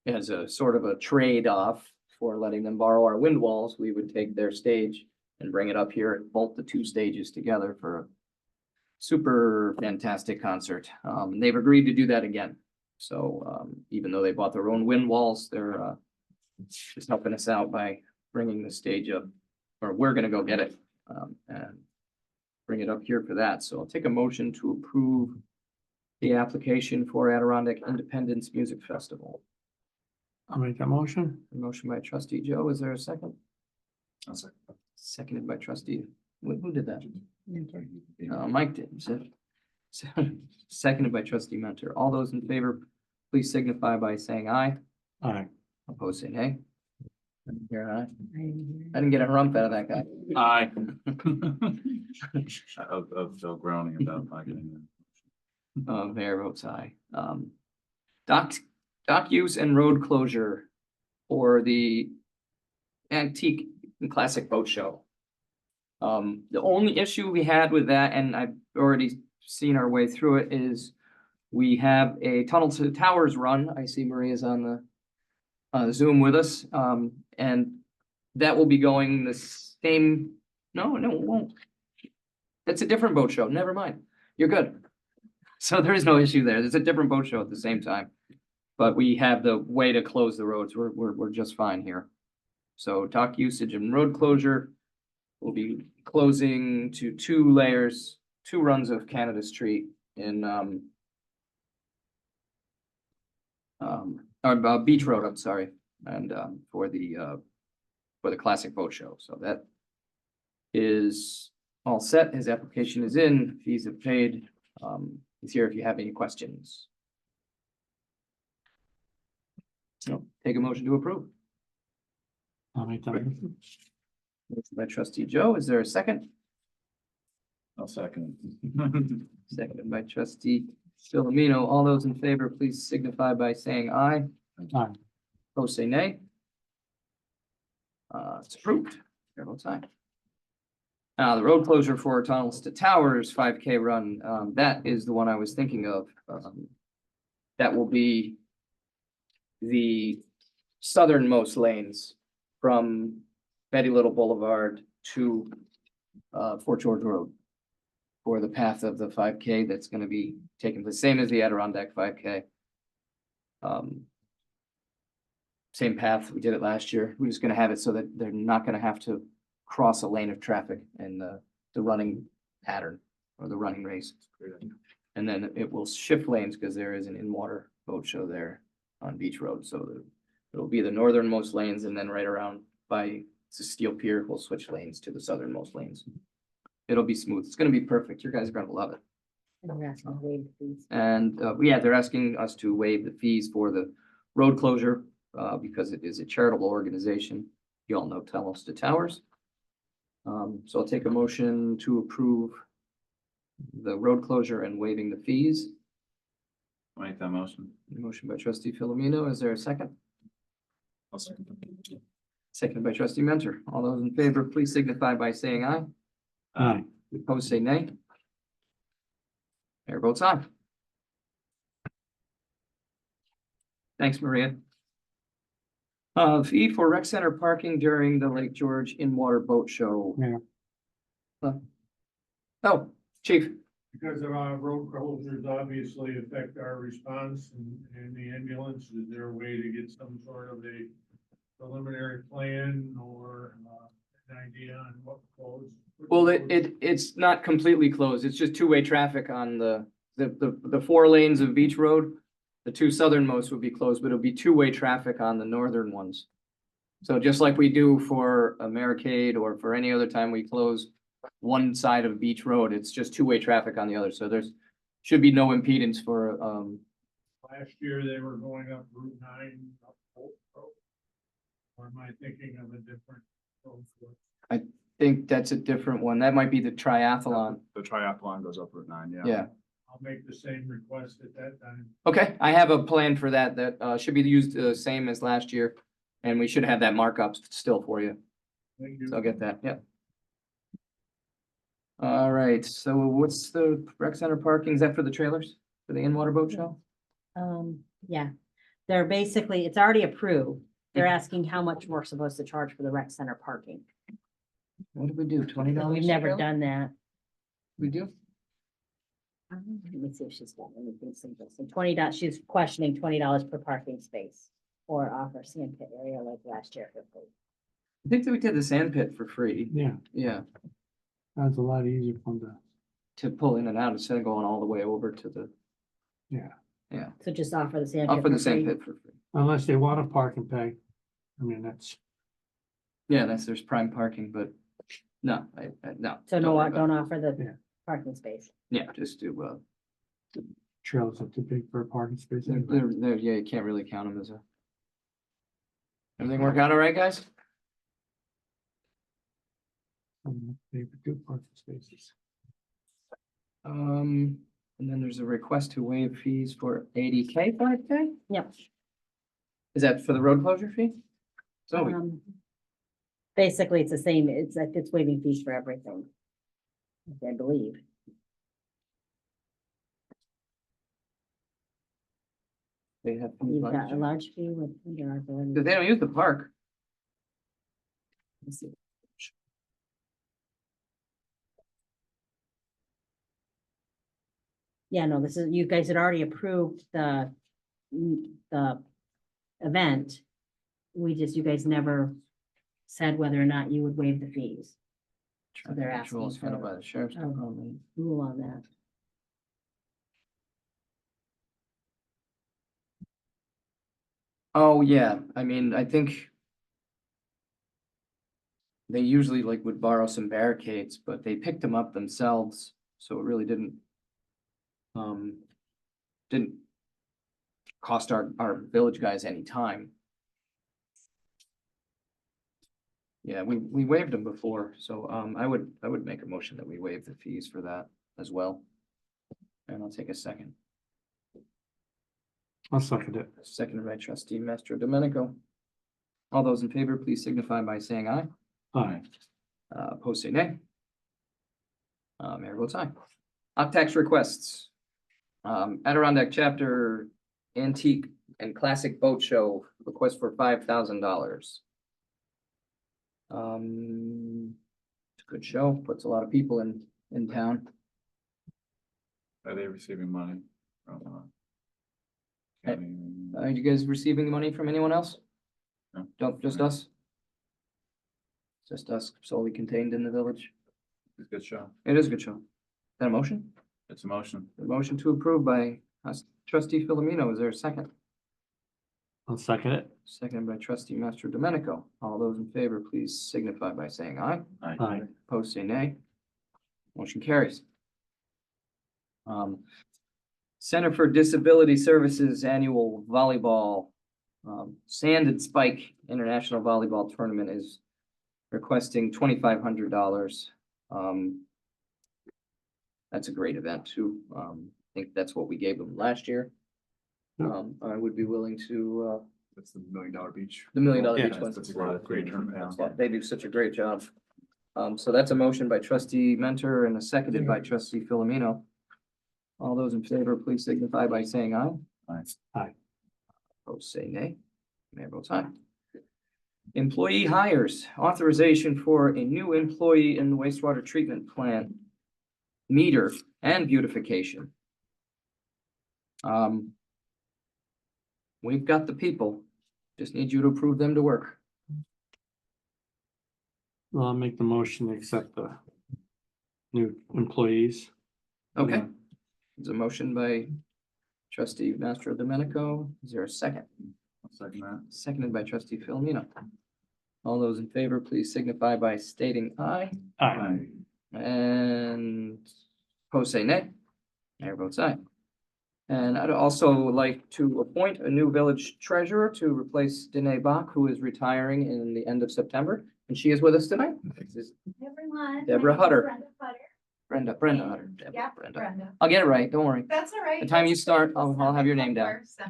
as a sort of a trade-off for letting them borrow our wind walls, we would take their stage and bring it up here and bolt the two stages together for a super fantastic concert. They've agreed to do that again. So even though they bought their own wind walls, they're just helping us out by bringing the stage up, or we're gonna go get it and bring it up here for that. So I'll take a motion to approve the application for Adirondack Independence Music Festival. I'll make that motion. A motion by trustee Joe. Is there a second? I'll second. Seconded by trustee. Who did that? Mike did. Seconded by trustee Mentor. All those in favor, please signify by saying aye. Aye. Opposed, say nay. Didn't hear aye. I didn't hear it. I didn't get a rump out of that guy. Aye. Of Phil groaning about not getting it. Mayor votes aye. Dock use and road closure for the antique and classic boat show. The only issue we had with that, and I've already seen our way through it, is we have a Tunnel to Towers run. I see Maria's on the Zoom with us, and that will be going the same, no, it won't. That's a different boat show. Never mind. You're good. So there is no issue there. There's a different boat show at the same time. But we have the way to close the roads. We're just fine here. So dock usage and road closure will be closing to two runs of Canada Street in Beach Road, I'm sorry, and for the classic boat show. So that is all set. His application is in, fees have paid. He's here if you have any questions. So take a motion to approve. I'll make that motion. Motion by trustee Joe. Is there a second? I'll second. Seconded by trustee Philomeno. All those in favor, please signify by saying aye. Aye. Opposed, say nay. It's approved. Chair votes aye. The road closure for Tunnels to Towers 5K run, that is the one I was thinking of. That will be the southernmost lanes from Betty Little Boulevard to Fort George Road for the path of the 5K that's going to be taken the same as the Adirondack 5K. Same path, we did it last year. We're just going to have it so that they're not going to have to cross a lane of traffic in the running pattern or the running race. And then it will shift lanes because there is an in-water boat show there on Beach Road. So it'll be the northernmost lanes, and then right around by the Steel Pier, we'll switch lanes to the southernmost lanes. It'll be smooth. It's going to be perfect. Your guys are going to love it. And we're asking to waive the fees. And yeah, they're asking us to waive the fees for the road closure because it is a charitable organization. You all know Tunnels to Towers. So I'll take a motion to approve the road closure and waiving the fees. Make that motion. Motion by trustee Philomeno. Is there a second? I'll second. Seconded by trustee Mentor. All those in favor, please signify by saying aye. Aye. Opposed, say nay. Mayor votes aye. Thanks, Maria. Fee for rec center parking during the Lake George in-water boat show. Yeah. Oh, chief. Because of our road closures obviously affect our response and the ambulance, is there a way to get some sort of a preliminary plan or an idea on what close? Well, it's not completely closed. It's just two-way traffic on the 4 lanes of Beach Road. The 2 southernmost would be closed, but it'll be two-way traffic on the northern ones. So just like we do for a Americade or for any other time we close one side of Beach Road, it's just two-way traffic on the other. So there's should be no impedance for Last year, they were going up Route 9, up Polk Road. Or am I thinking of a different road? Think that's a different one. That might be the triathlon. The triathlon goes up Route 9, yeah. Yeah. I'll make the same request at that time. Okay, I have a plan for that, should be used the same as last year. And we should have that markup still for you. Thank you. So I'll get that, yep. All right, so what's the rec center parking? Is that for the trailers? For the in-water boat show? Yeah, they're basically, it's already approved. They're asking how much we're supposed to charge for the rec center parking. What did we do? $20? We've never done that. We do? Let me see if she's got anything simple. So she's questioning $20 per parking space or offer sand pit area like last year for free. I think that we did the sand pit for free. Yeah, Yeah, that's a lot easier from the, to pull in and out instead of going all the way over to the, So just offer the sand pit. offer the for sand free. pit for free. unless they want to park and pay. I mean, that's, Yeah, there's prime parking, but no, no. So don't worry about don't it. offer the Yeah. parking space. Yeah, just do, trails are too big for a parking space. yeah, you can't really count them as a. Everything work out all right, guys? They would do parking spaces. And then there's a request to waive fees for 80K, 5K? Yep. Is that for the road closure fee? So, Basically, it's the same. It's waiving fees for everything. I believe. they have. You've got a large fee with. under our ability. Because they don't use the park. Let's see. Yeah, no, this is, you guys had already approved the event. You guys never said whether or not you would waive the fees. So they're Traffic control asking is handled for- by the sheriff's Oh. department. Rule on that. Oh, yeah, I mean, I think. They usually like would borrow some barricades, but they picked them up themselves, so it really didn't. Didn't. Cost our village guys any time. Yeah, we waived them before, so I would make a motion that we waive the fees for that as well. And I'll take a second. I'll second it. Seconded by trustee Mastro Domenico. All those in favor, please signify by saying aye. Aye. Opposed, say nay. Mayor votes aye. Tax requests. Adirondack Chapter Antique and Classic Boat Show, request for $5,000. It's a good show, puts a lot of people in town. Are they receiving money from, Hey, county? Are you guys receiving money from anyone else? No. Don't, just us? Just us solely contained in the village? It's a good show. It is a good show. Is that a motion? It's a motion. A motion to approve by trustee Filomeno. Is there a second? I'll second it. Seconded by trustee Mastro Domenico. All those in favor, please signify by saying aye. Aye. Opposed, say nay. Motion carries. Center for Disability Services Annual Volleyball, Sand and Spike International Volleyball Tournament is requesting $2,500. That's a great event too. I think that's what we gave them last year. I would be willing to, That's the $1 Million Beach. the $1 Million Yeah, Beach ones. That's a great tournament. Yeah, they do such a great job. So that's a motion by trustee Mentor and a seconded by trustee Filomeno. All those in favor, please signify by saying aye. Aye. Opposed, say nay. Mayor votes aye. Employee hires, authorization for a new employee in the wastewater treatment plant. Meter and beautification. We've got the people, just need you to approve them to work. Well, I'll make the motion to accept the new employees. Okay. There's a motion by trustee Mastro Domenico. Is there a second? I'll second that. Seconded by trustee Filomeno. All those in favor, please signify by stating aye. Aye. And opposed, say nay. Mayor votes aye. And I'd also like to appoint a new village treasurer to replace Danae Bach, who is retiring in the end of September. And she is with us tonight. This is Everyone. Deborah my name is Hutter. Brenda Hutter. Brenda Hutter. Deborah, Yeah, Brenda. Brenda. I'll get it right, don't worry. That's all right. The time you That's start, good. I'll have your name down. First.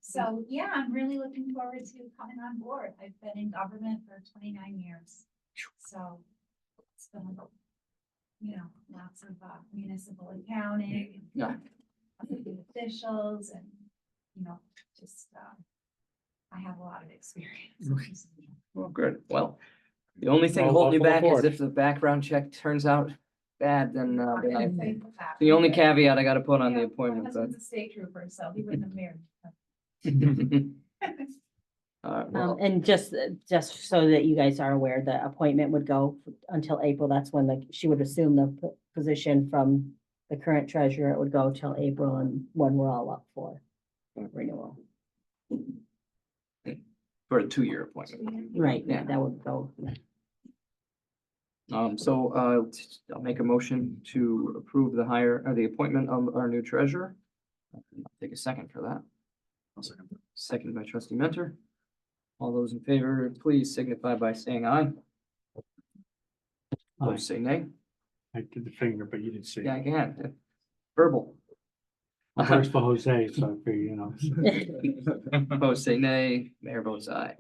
So yeah, I'm really looking forward to coming on board. I've been in government for 29 years. So it's been, lots of municipal accounting. Yeah. Elected officials and, just, I have a lot of experience. Well, good. Well, the only thing Well, holding you welcome back is aboard. if the background check turns out bad, then I'm I- thankful for that. the only caveat I gotta put on the Yeah, appointment, My but. husband's a state trooper, so he wouldn't have married. Well, And just so that you guys are aware, the appointment would go until April. That's when she would assume the position from the current treasurer. It would go till April and when we're all up for renewal. for a 2-year appointment. Right, Yeah. yeah, that would go. So, I'll make a motion to approve the hire, or the appointment of our new treasurer. I'll take a second for that. I'll second that. Second by trustee Mentor. All those in favor, please signify by saying aye. Aye. Those say nay. I did the finger, but you didn't see. Yeah, I can. Verbal. I'm first for Jose, so I figure, Opposed, say nay. Mayor votes aye.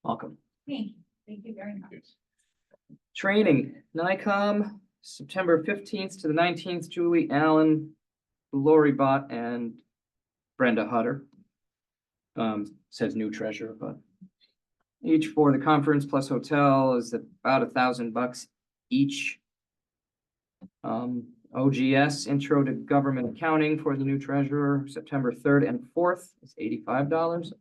Welcome. Thank you very much. Training, NICOM, September 15th to the 19th, Julie Allen, Lori Bott, and Brenda Hutter. Says new treasurer, but each for the conference plus hotel is about $1,000 each. OGS, Intro to Government Accounting for the new treasurer, September 3rd and 4th is $85.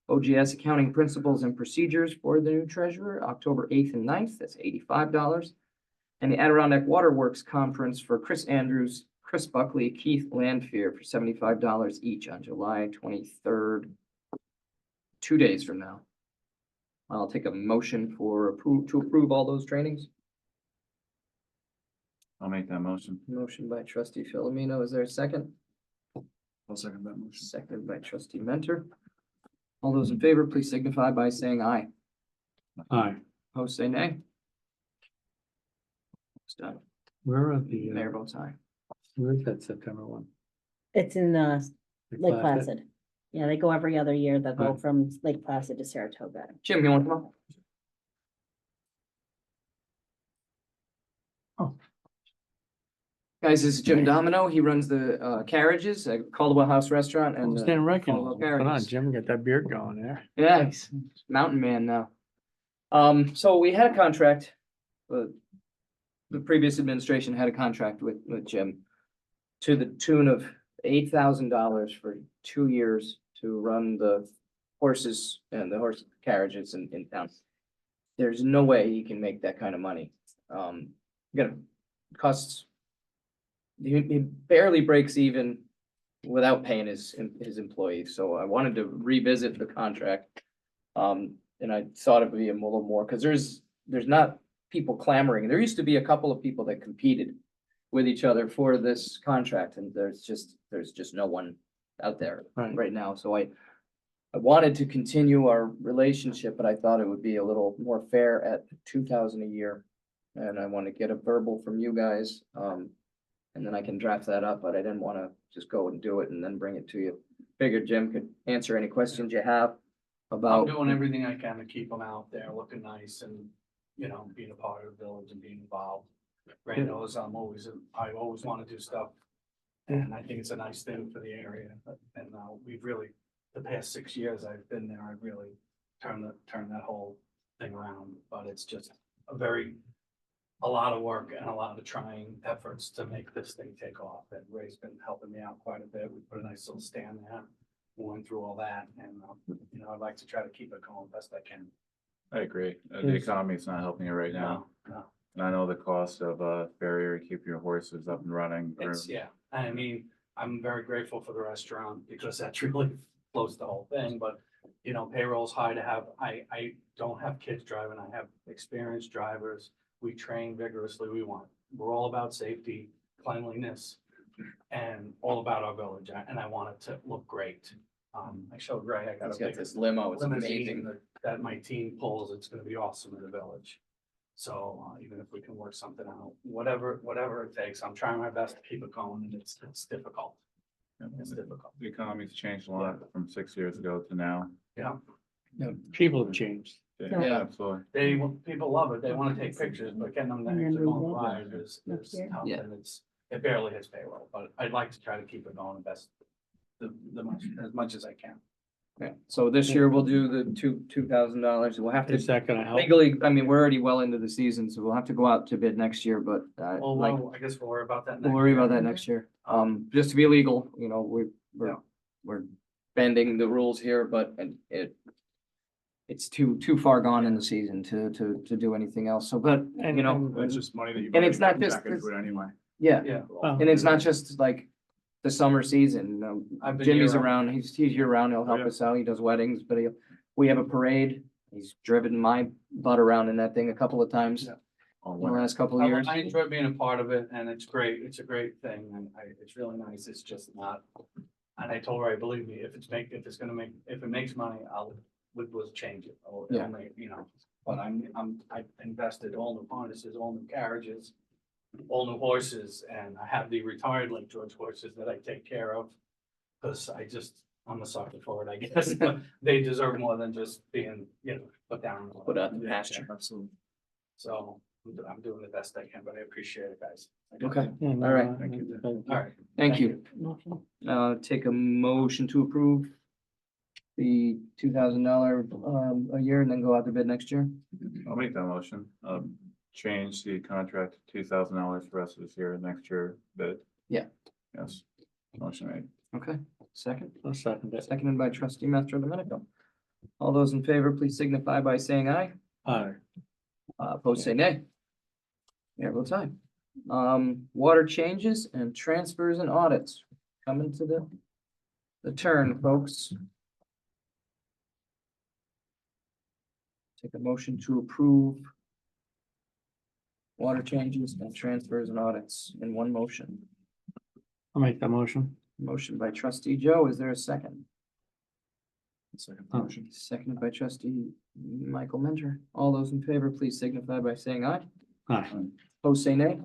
OGS Accounting Principles and Procedures for the new treasurer, October 8th and 9th, that's $85. And the Adirondack Waterworks Conference for Chris Andrews, Chris Buckley, Keith Landfear for $75 each on July 23rd, 2 days from now. I'll take a motion to approve all those trainings. I'll make that motion. Motion by trustee Filomeno. Is there a second? I'll second that motion. Seconded by trustee Mentor. All those in favor, please signify by saying aye. aye. Opposed, say nay. It's done. Where are the, Mayor votes aye. where is that September one? It's in Lake Placid. Yeah, they go every other year. They'll go Right. from Lake Placid to Saratoga. Jim, you want to come up? Oh. Guys, this is Jim Domino. He runs the carriages at Caldwell House Restaurant and. Stand reckon. Caldwell Come on, Carriages. Jim, get that beard going there. Yeah, he's mountain man now. So we had a contract, the previous administration had a contract with Jim to the tune of $8,000 for 2 years to run the horses and the horse carriages in town. There's no way he can make that kind of money. Costs. He barely breaks even without paying his employees, so I wanted to revisit the contract. And I thought it would be a little more, because there's not people clamoring. There used to be a couple of people that competed with each other for this contract, and there's just no one out there Right. right now. So I wanted to continue our relationship, but I thought it would be a little more fair at $2,000 a year. And I want to get a verbal from you guys, and then I can draft that up, but I didn't want to just go and do it and then bring it to you. Figured Jim could answer any questions you have I'm about. doing everything I can to keep them out there looking nice and, being a part of the village and being involved. Ray knows I always want to do stuff. And I think it's a nice thing for the area. And we've really, the past 6 years I've been there, I've really turned that whole thing around. But it's just a lot of work and a lot of trying efforts to make this thing take off. And Ray's been helping me out quite a bit. We put a nice little stand there. We went through all that and, I'd like to try to keep it going best I can. I agree. The economy is not helping you right now. No. And I know the cost of farrier to keep your horses up and running. I mean, I'm very grateful for the restaurant because that's really floats the whole thing, but payroll's high to have, I don't have kids driving, I have experienced drivers. We train vigorously, we're all about safety, cleanliness, and all about our village, and I want it to look great. I showed Ray, I got He's a got big this limo, it's limousine amazing. that my team pulls, it's gonna be awesome in the village. So, even if we can work something out, whatever it takes, I'm trying my best to keep it going, and it's difficult. It's difficult. The economy's changed a lot from 6 years ago to now. Yeah, People have changed. Yeah. Absolutely. people love it, they wanna take pictures, but getting them to And then actually go we and will. ride is Next year. tough, Yeah. and it barely hits payroll, but I'd like to try to keep it going as much as I can. Okay, so this year we'll do the $2,000. We'll have Is to that gonna help? legally, I mean, we're already well into the season, so we'll have to go out to bid next year, but Well, like, I guess we'll worry about that we'll next worry year. about that next year. Just to be legal, you know, Yeah. we're bending the rules here, but it's too far gone in the season to do anything else. So, but, you know, It's just money that you. And it's not just- Back into it anyway. yeah. Yeah. And it's not just like the summer season, you know, I've been Jimmy's year-round. around, he's year round, he'll help yeah. us out, he does weddings, but we have a parade. He's driven my butt around in that thing a couple of times Yeah. in the last couple of years. I enjoy being a part of it, and it's great, it's a great thing, and it's really nice, it's just not. And I told her, believe me, if it makes money, we'll change it, or Yeah. it'll make, you know. But I've invested all new harnesses, all new carriages, all new horses, and I have the retired Lake George horses that I take care of. Cause I'm a sucker for it, I guess, but they deserve more than just being, put down. Put out in the pasture. Absolutely. So I'm doing the best I can, but I appreciate it, guys. Okay, All right. Thank you. All right. thank you. Motion. Take a motion to approve the $2,000 a year and then go out to bid next year. I'll make that motion. Change the contract to $2,000 for the rest of this year and next year bid. Yeah. Yes. Motion made. Okay, second. I'll second it. Seconded by trustee Mastro Domenico. All those in favor, please signify by saying aye. Aye. Opposed, say nay. Mayor votes aye. Water changes and transfers and audits coming to the turn, folks. Take a motion to approve water changes and transfers and audits in one motion. I'll make that motion. Motion by trustee Joe. Is there a second? Second Oh. motion. Seconded by trustee Michael Mentor. All those in favor, please signify by saying aye. Aye. Opposed, say nay.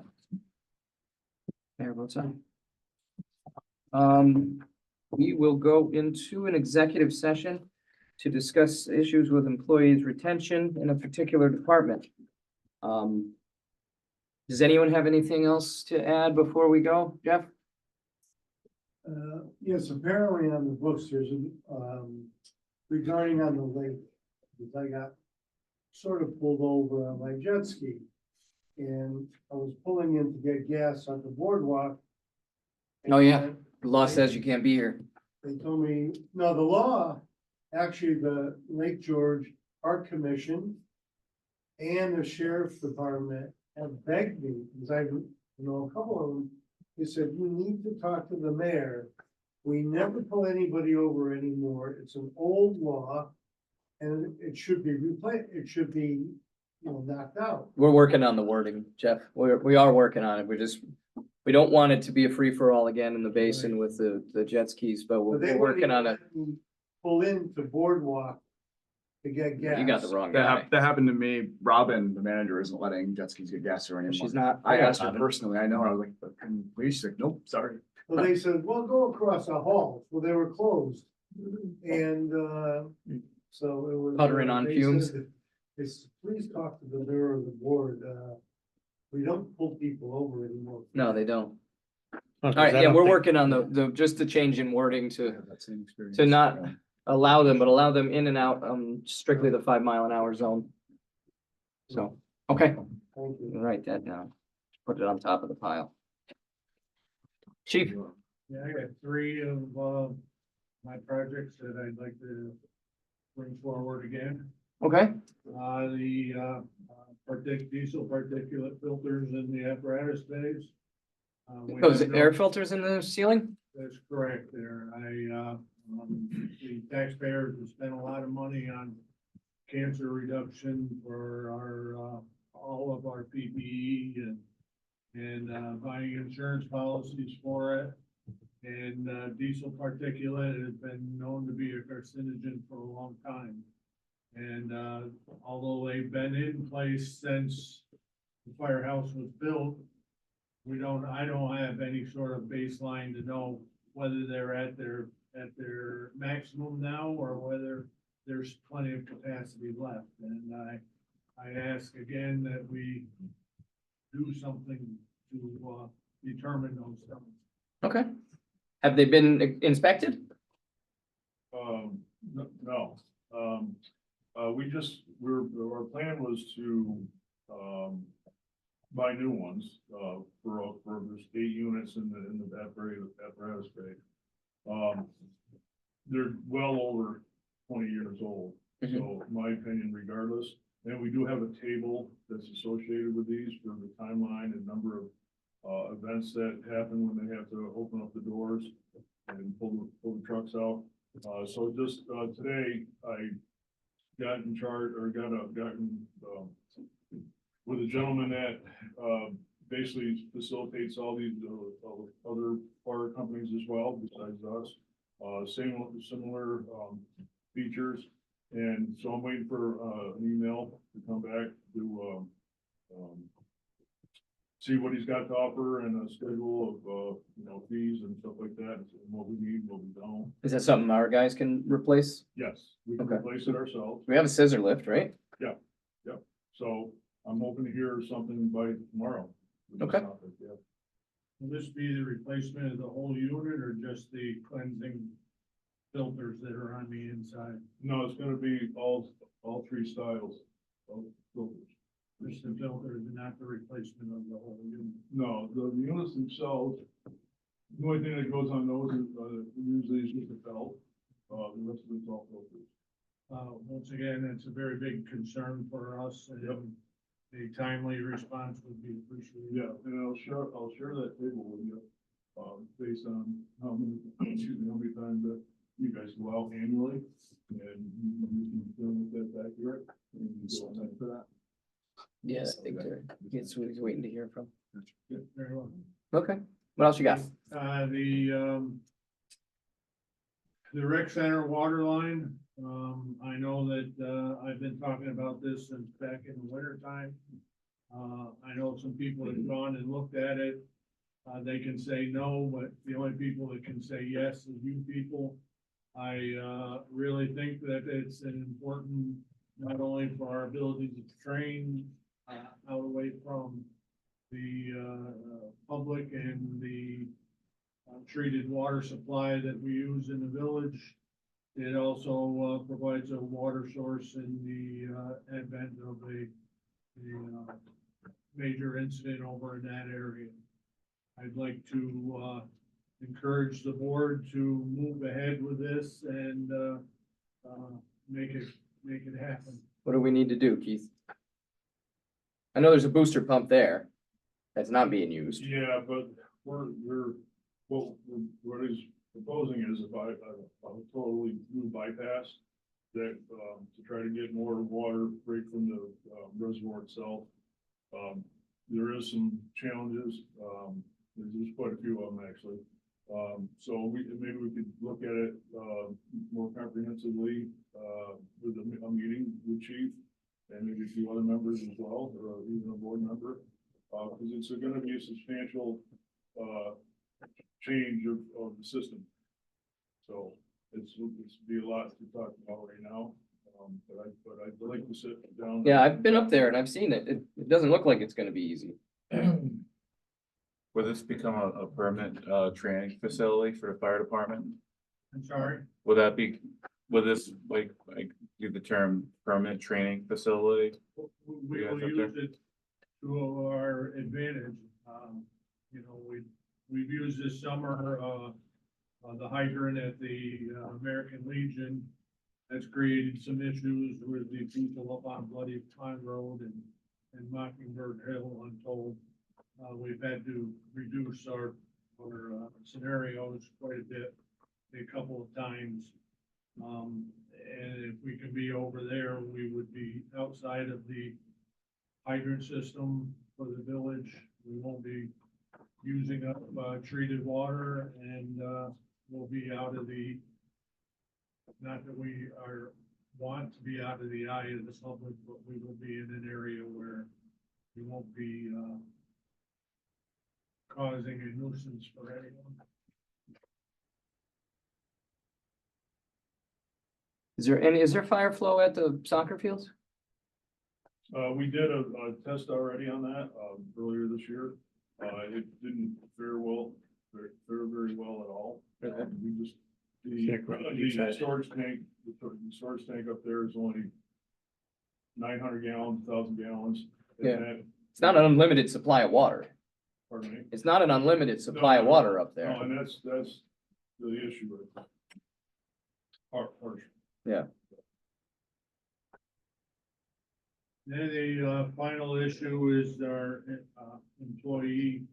Mayor votes aye. We will go into an executive session to discuss issues with employees' retention in a particular department. Does anyone have anything else to add before we go? Jeff? Yes, apparently on the books, there's regarding on the lake, because I got sort of pulled over on my jet ski. And I was pulling in to get gas on the boardwalk. Oh, yeah. and The law says you can't be here. They told me, no, the law, actually, the Lake George Art Commission and the Sheriff's Department have begged me, because I, a couple of them, they said, you need to talk to the mayor. We never pull anybody over anymore. It's an old law. And it should be replaced, it should be, knocked out. We're working on the wording, Jeff. We are working on it. We don't want it to be a free-for-all again in the basin with the jet skis, but But they we're working on it. wouldn't let me pull into boardwalk to get gas. You got the wrong guy. That happened to me. Robin, the manager, isn't letting jet skis get gas or anymore. She's not. I asked her Robin. personally, I know, I was like, but can we? She's like, nope, sorry. Well, they said, well, go across the hall. Well, they were closed. And, so it was. Puttering on they fumes. said, they said, please talk to the mayor of the board. We don't pull people over anymore. No, they don't. All All right, yeah, we're working on just the change in wording to That same experience. to not allow them, but allow them in and out, strictly the 5 mile an hour zone. So, okay, Thank you. write that down. Put it on top of the pile. Chief, Yeah, I got three of, my projects that I'd like to bring forward again. okay, Diesel particulate filters in the apparatus bays. We those have no- air filters in the ceiling? That's correct there. The taxpayers have spent a lot of money on cancer reduction for our, all of our PPE and, buying insurance policies for it. And, diesel particulate has been known to be a carcinogen for a long time. And, although they've been in place since the firehouse was built, I don't have any sort of baseline to know whether they're at their maximum now or whether there's plenty of capacity left. And I ask again that we do something to, determine those things. Okay. Have they been inspected? No, our plan was to, buy new ones, for the 8 units in the apparatus bay. They're well over 20 years old, so in my opinion, regardless. And we do have a table that's associated with these for the timeline and number of, events that happen when they have to open up the doors and pull the trucks out. So just, today, I got in charge, or gotten with a gentleman that, basically facilitates all these, other fire companies as well, besides us. Similar, features. And so I'm waiting for, an email to come back to, see what he's got to offer and a schedule of, fees and stuff like that, and what we need, what we don't. Is that something our guys can replace? Yes, we can Okay. replace it ourselves. We have a scissor lift, right? So I'm hoping to hear something by tomorrow. with this Okay. topic, yeah. Will this be the replacement of the whole unit or just the cleansing filters that are on the inside? No, it's gonna be all 3 styles of filters. Just the filters and not the replacement of the whole unit? No, the units themselves, the only thing that goes on those is, usually is just the belt. The rest of it's all filters. Once again, it's a very big concern for us Yep. and a timely response would be appreciated. Yeah, and I'll share that table with you, based on how many, how many times that you guys go out annually. And you can confirm if that's accurate. And you go on for that. Yeah, I think they're, he's waiting to hear from. Yeah, very well. Okay, what else you got? The rec center water line, I know that, I've been talking about this since back in the winter time. I know some people have gone and looked at it. They can say no, but the only people that can say yes is you people. I, really think that it's an important, not only for our ability to train, out away from the, public and the treated water supply that we use in the village. It also, provides a water source in the, advent of a major incident over in that area. I'd like to, encourage the board to move ahead with this and, make it happen. What do we need to do, Keith? I know there's a booster pump there that's not being used. Yeah, but what he's proposing is a totally new bypass that, to try to get more water right from the, reservoir itself. There is some challenges, there's quite a few of them actually. So maybe we could look at it, more comprehensively, with a meeting with chief and maybe a few other members as well, or even a board member. Because it's gonna be a substantial, change of the system. So it's be a lot to talk about right now, but I'd like to sit down. Yeah, I've been up there and I've seen it. It doesn't look like it's gonna be easy. Will this become a permanent, training facility for the fire department? I'm sorry? Will this, like, do the term permanent training facility? We will use it to our advantage. We've used this summer, the hydrant at the American Legion. That's created some issues with the people up on Bloody Pond Road and Mockingbird Hill, I'm told. We've had to reduce our scenarios quite a bit, a couple of times. And if we can be over there, we would be outside of the hydrant system for the village. we won't be using up, treated water, and, we'll be out of the, not that we want to be out of the eye of the public, but we will be in an area where we won't be, causing a nuisance for anyone. Is there fire flow at the soccer fields? We did a test already on that, earlier this year. It didn't fare well, very well at all. We just, the storage tank, the storage tank up there is only 900 gallons, 1,000 gallons. and Yeah. that- It's not an unlimited supply of water. Pardon me? It's not an unlimited supply of No, water up No, there. and that's the issue with it. Harsh. Then the, final issue is our, employee,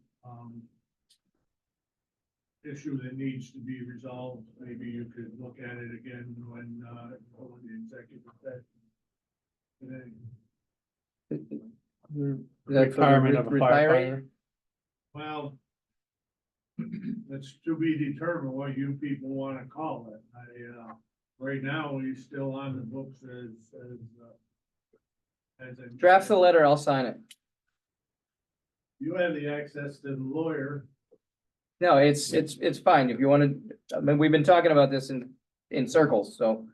issue that needs to be resolved. Maybe you could look at it again when, over the executive session. Today. Retirement of a firefighter. Well, it's to be determined what you people want to call it. Right now, he's still on the books as a. Draft the letter, I'll sign it. You have the access to the lawyer. No, it's fine. If you wanna, I mean, we've been talking about this in circles, so.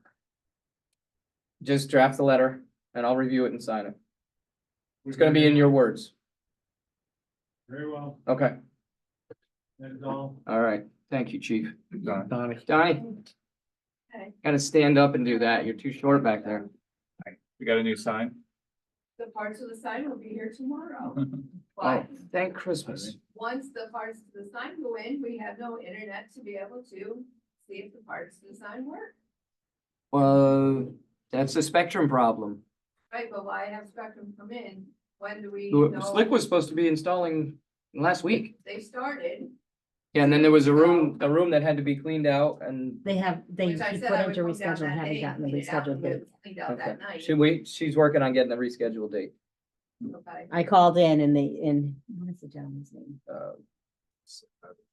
Just draft the letter and I'll review it and sign it. It's gonna be in your words. Very well, Okay, that's all. all right. Thank you, chief. Donnie. Donnie? Okay. Gotta stand up and do that. You're too short back there. We got a new sign? The parts of the sign will be here tomorrow. Oh, But thank Christmas. once the parts of the sign go in, we have no internet to be able to see if the parts of the sign work. Well, that's a Spectrum problem. Right, but why have Spectrum come in? When do we Slick know? was supposed to be installing last week. They started, Yeah, and then there was a room that had to be cleaned out and. They which I he said put I would into come down reschedule, that haven't day, gotten the clean it out, rescheduled and get date. it cleaned out Okay, that night. she's working on getting the rescheduled date. Okay. I called in and what is the gentleman's name?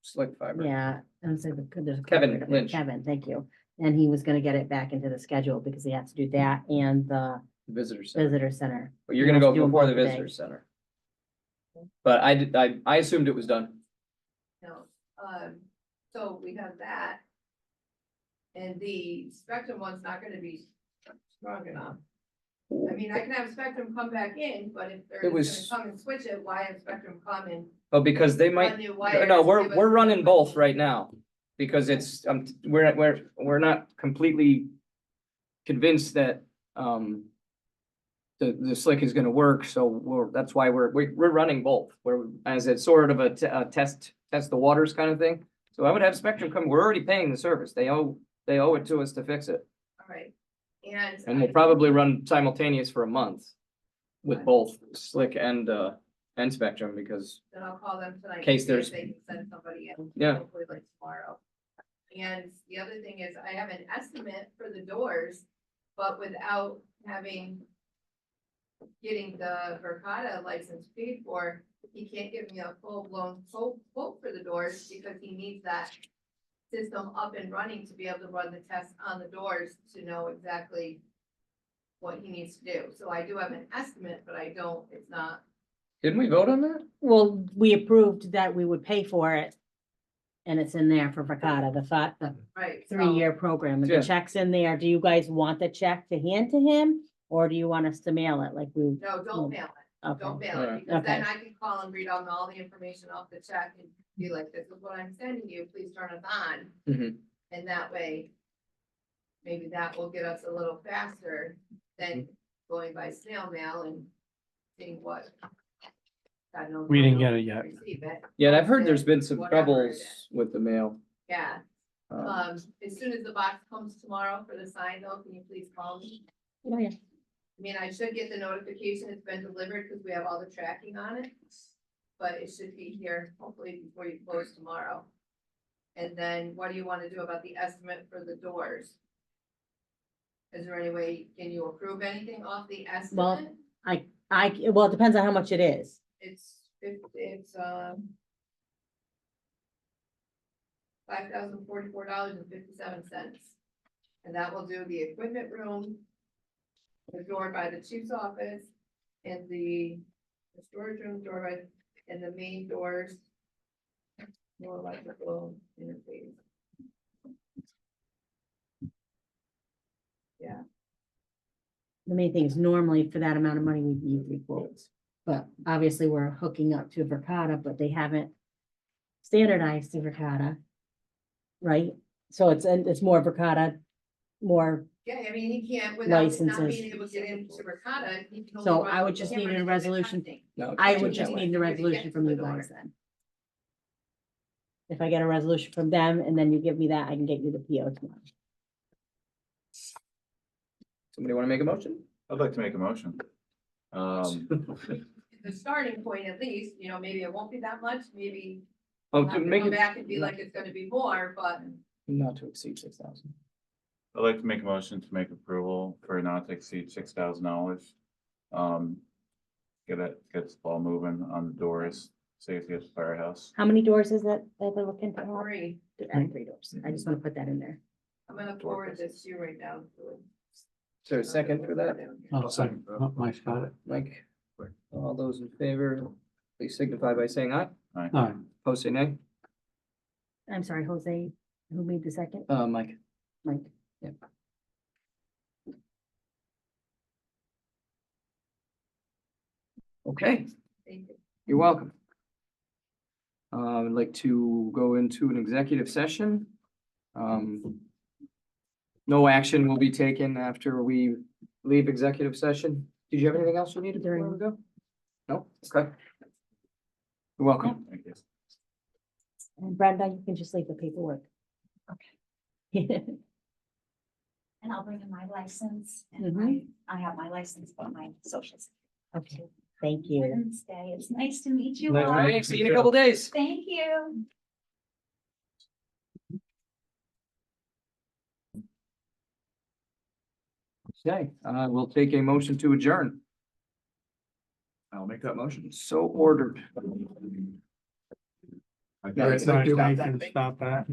Slick fiber. Yeah, and so there's. a Kevin couple of- Lynch. Kevin, thank you. And he was gonna get it back into the schedule because he had to do that and the Visitor center. visitor center. But you're He gonna wants go to do 'em before the both today. visitor center. But I assumed it was done. No, so we have that. And the Spectrum one's not gonna be strong enough. I mean, I can have Spectrum come back in, but if they're It just was- gonna come and switch it, why have Spectrum come and Oh, because they might, run new wires? no, give we're us running both the- right now. Because it's, we're not completely convinced that, the Slick is gonna work, so that's why we're running both. We're, as it's sort of a test the waters kind of thing. So I would have Spectrum come, we're already paying the service. They owe it to us to fix it. All right, and. And we'll probably run simultaneous for a month with both Slick and Spectrum because, Then I'll call them tonight. Case to see if there's- They can send somebody in. Yeah. Hopefully like tomorrow. And the other thing is I have an estimate for the doors, but without getting the Verkada license paid for, he can't give me a full-blown quote for the doors because he needs that system up and running to be able to run the test on the doors to know exactly what he needs to do. So I do have an estimate, but it's not. didn't we vote on that? Well, we approved that we would pay for it. And it's in there for Verkada, the Right. so- 3-year program, and Yeah. the check's in there. Do you guys want the check to hand to him? Or do you want us to mail it like we? No, don't mail it. Don't Okay, mail Alright. it, because then Okay. I can call and read all the information off the check and be like, this is what I'm sending you, please turn it on. Mhm. And that way, maybe that will get us a little faster than going by snail mail and seeing what. God knows We when didn't we'll get it yet. receive it. Yeah, and I've heard there's been some Whatever it troubles is. with the mail. Yeah, Um, as soon as the box comes tomorrow for the sign though, can you please call me? Oh, yeah. I mean, I should get the notification it's been delivered because we have all the tracking on it. But it should be here hopefully before you close tomorrow. And then what do you want to do about the estimate for the doors? Is there any way, can you approve anything off the estimate? Well, it depends on how much it is. It's it's, $5,044.57. And that will do the equipment room, the door by the chief's office, and the storage room door by, and the main doors. No electrical interface. Yeah, The main thing is normally for that amount of money, we need 3 quotes. But obviously, we're hooking up to Verkada, but they haven't standardized to Verkada. Right? So it's more Verkada, more, yeah, I mean, he can't, without not Licenses. being able to get into Verkada. he can only So run I would the just need cameras a for the resolution. testing. No, I can't would do it just that way. need the When you get resolution to from the you door. guys then. If I get a resolution from them and then you give me that, I can get you the PO tomorrow. Somebody want to make a motion? I'd like to make a motion. The starting point at least, you know, maybe it won't be that much, maybe. Oh, we'll have to to make come it back and be like, it's gonna be more, but not to exceed 6,000. I'd like to make a motion to make approval for not to exceed $6,000. Gets the ball moving on the doors, safety at the firehouse. How many doors is that they're looking to have? three, 3 doors. I just want to put that in there. I'm gonna forward this to you right now. Is there a second for that? I'll second. Mike's got it. Mike? All those in favor, please signify by saying aye. All right. Opposed, say nay. I'm sorry, Jose, who made the second? Mike. Mike. Okay, Thank you. you're welcome. I'd like to go into an executive session. No action will be taken after we leave executive session. Did you have anything else you needed before we go? No? Okay. You're welcome. Thank you. And Brenda, you can just leave the paperwork. Okay. And I'll bring in my license and Mhm. I have my license, but my social. Okay, thank you. Wednesday. It's nice to meet you Nice to all. meet Hey, see you in a couple days. Thank you. Okay, we'll take a motion to adjourn. I'll make that motion. So ordered. All right, thank you. Stop that.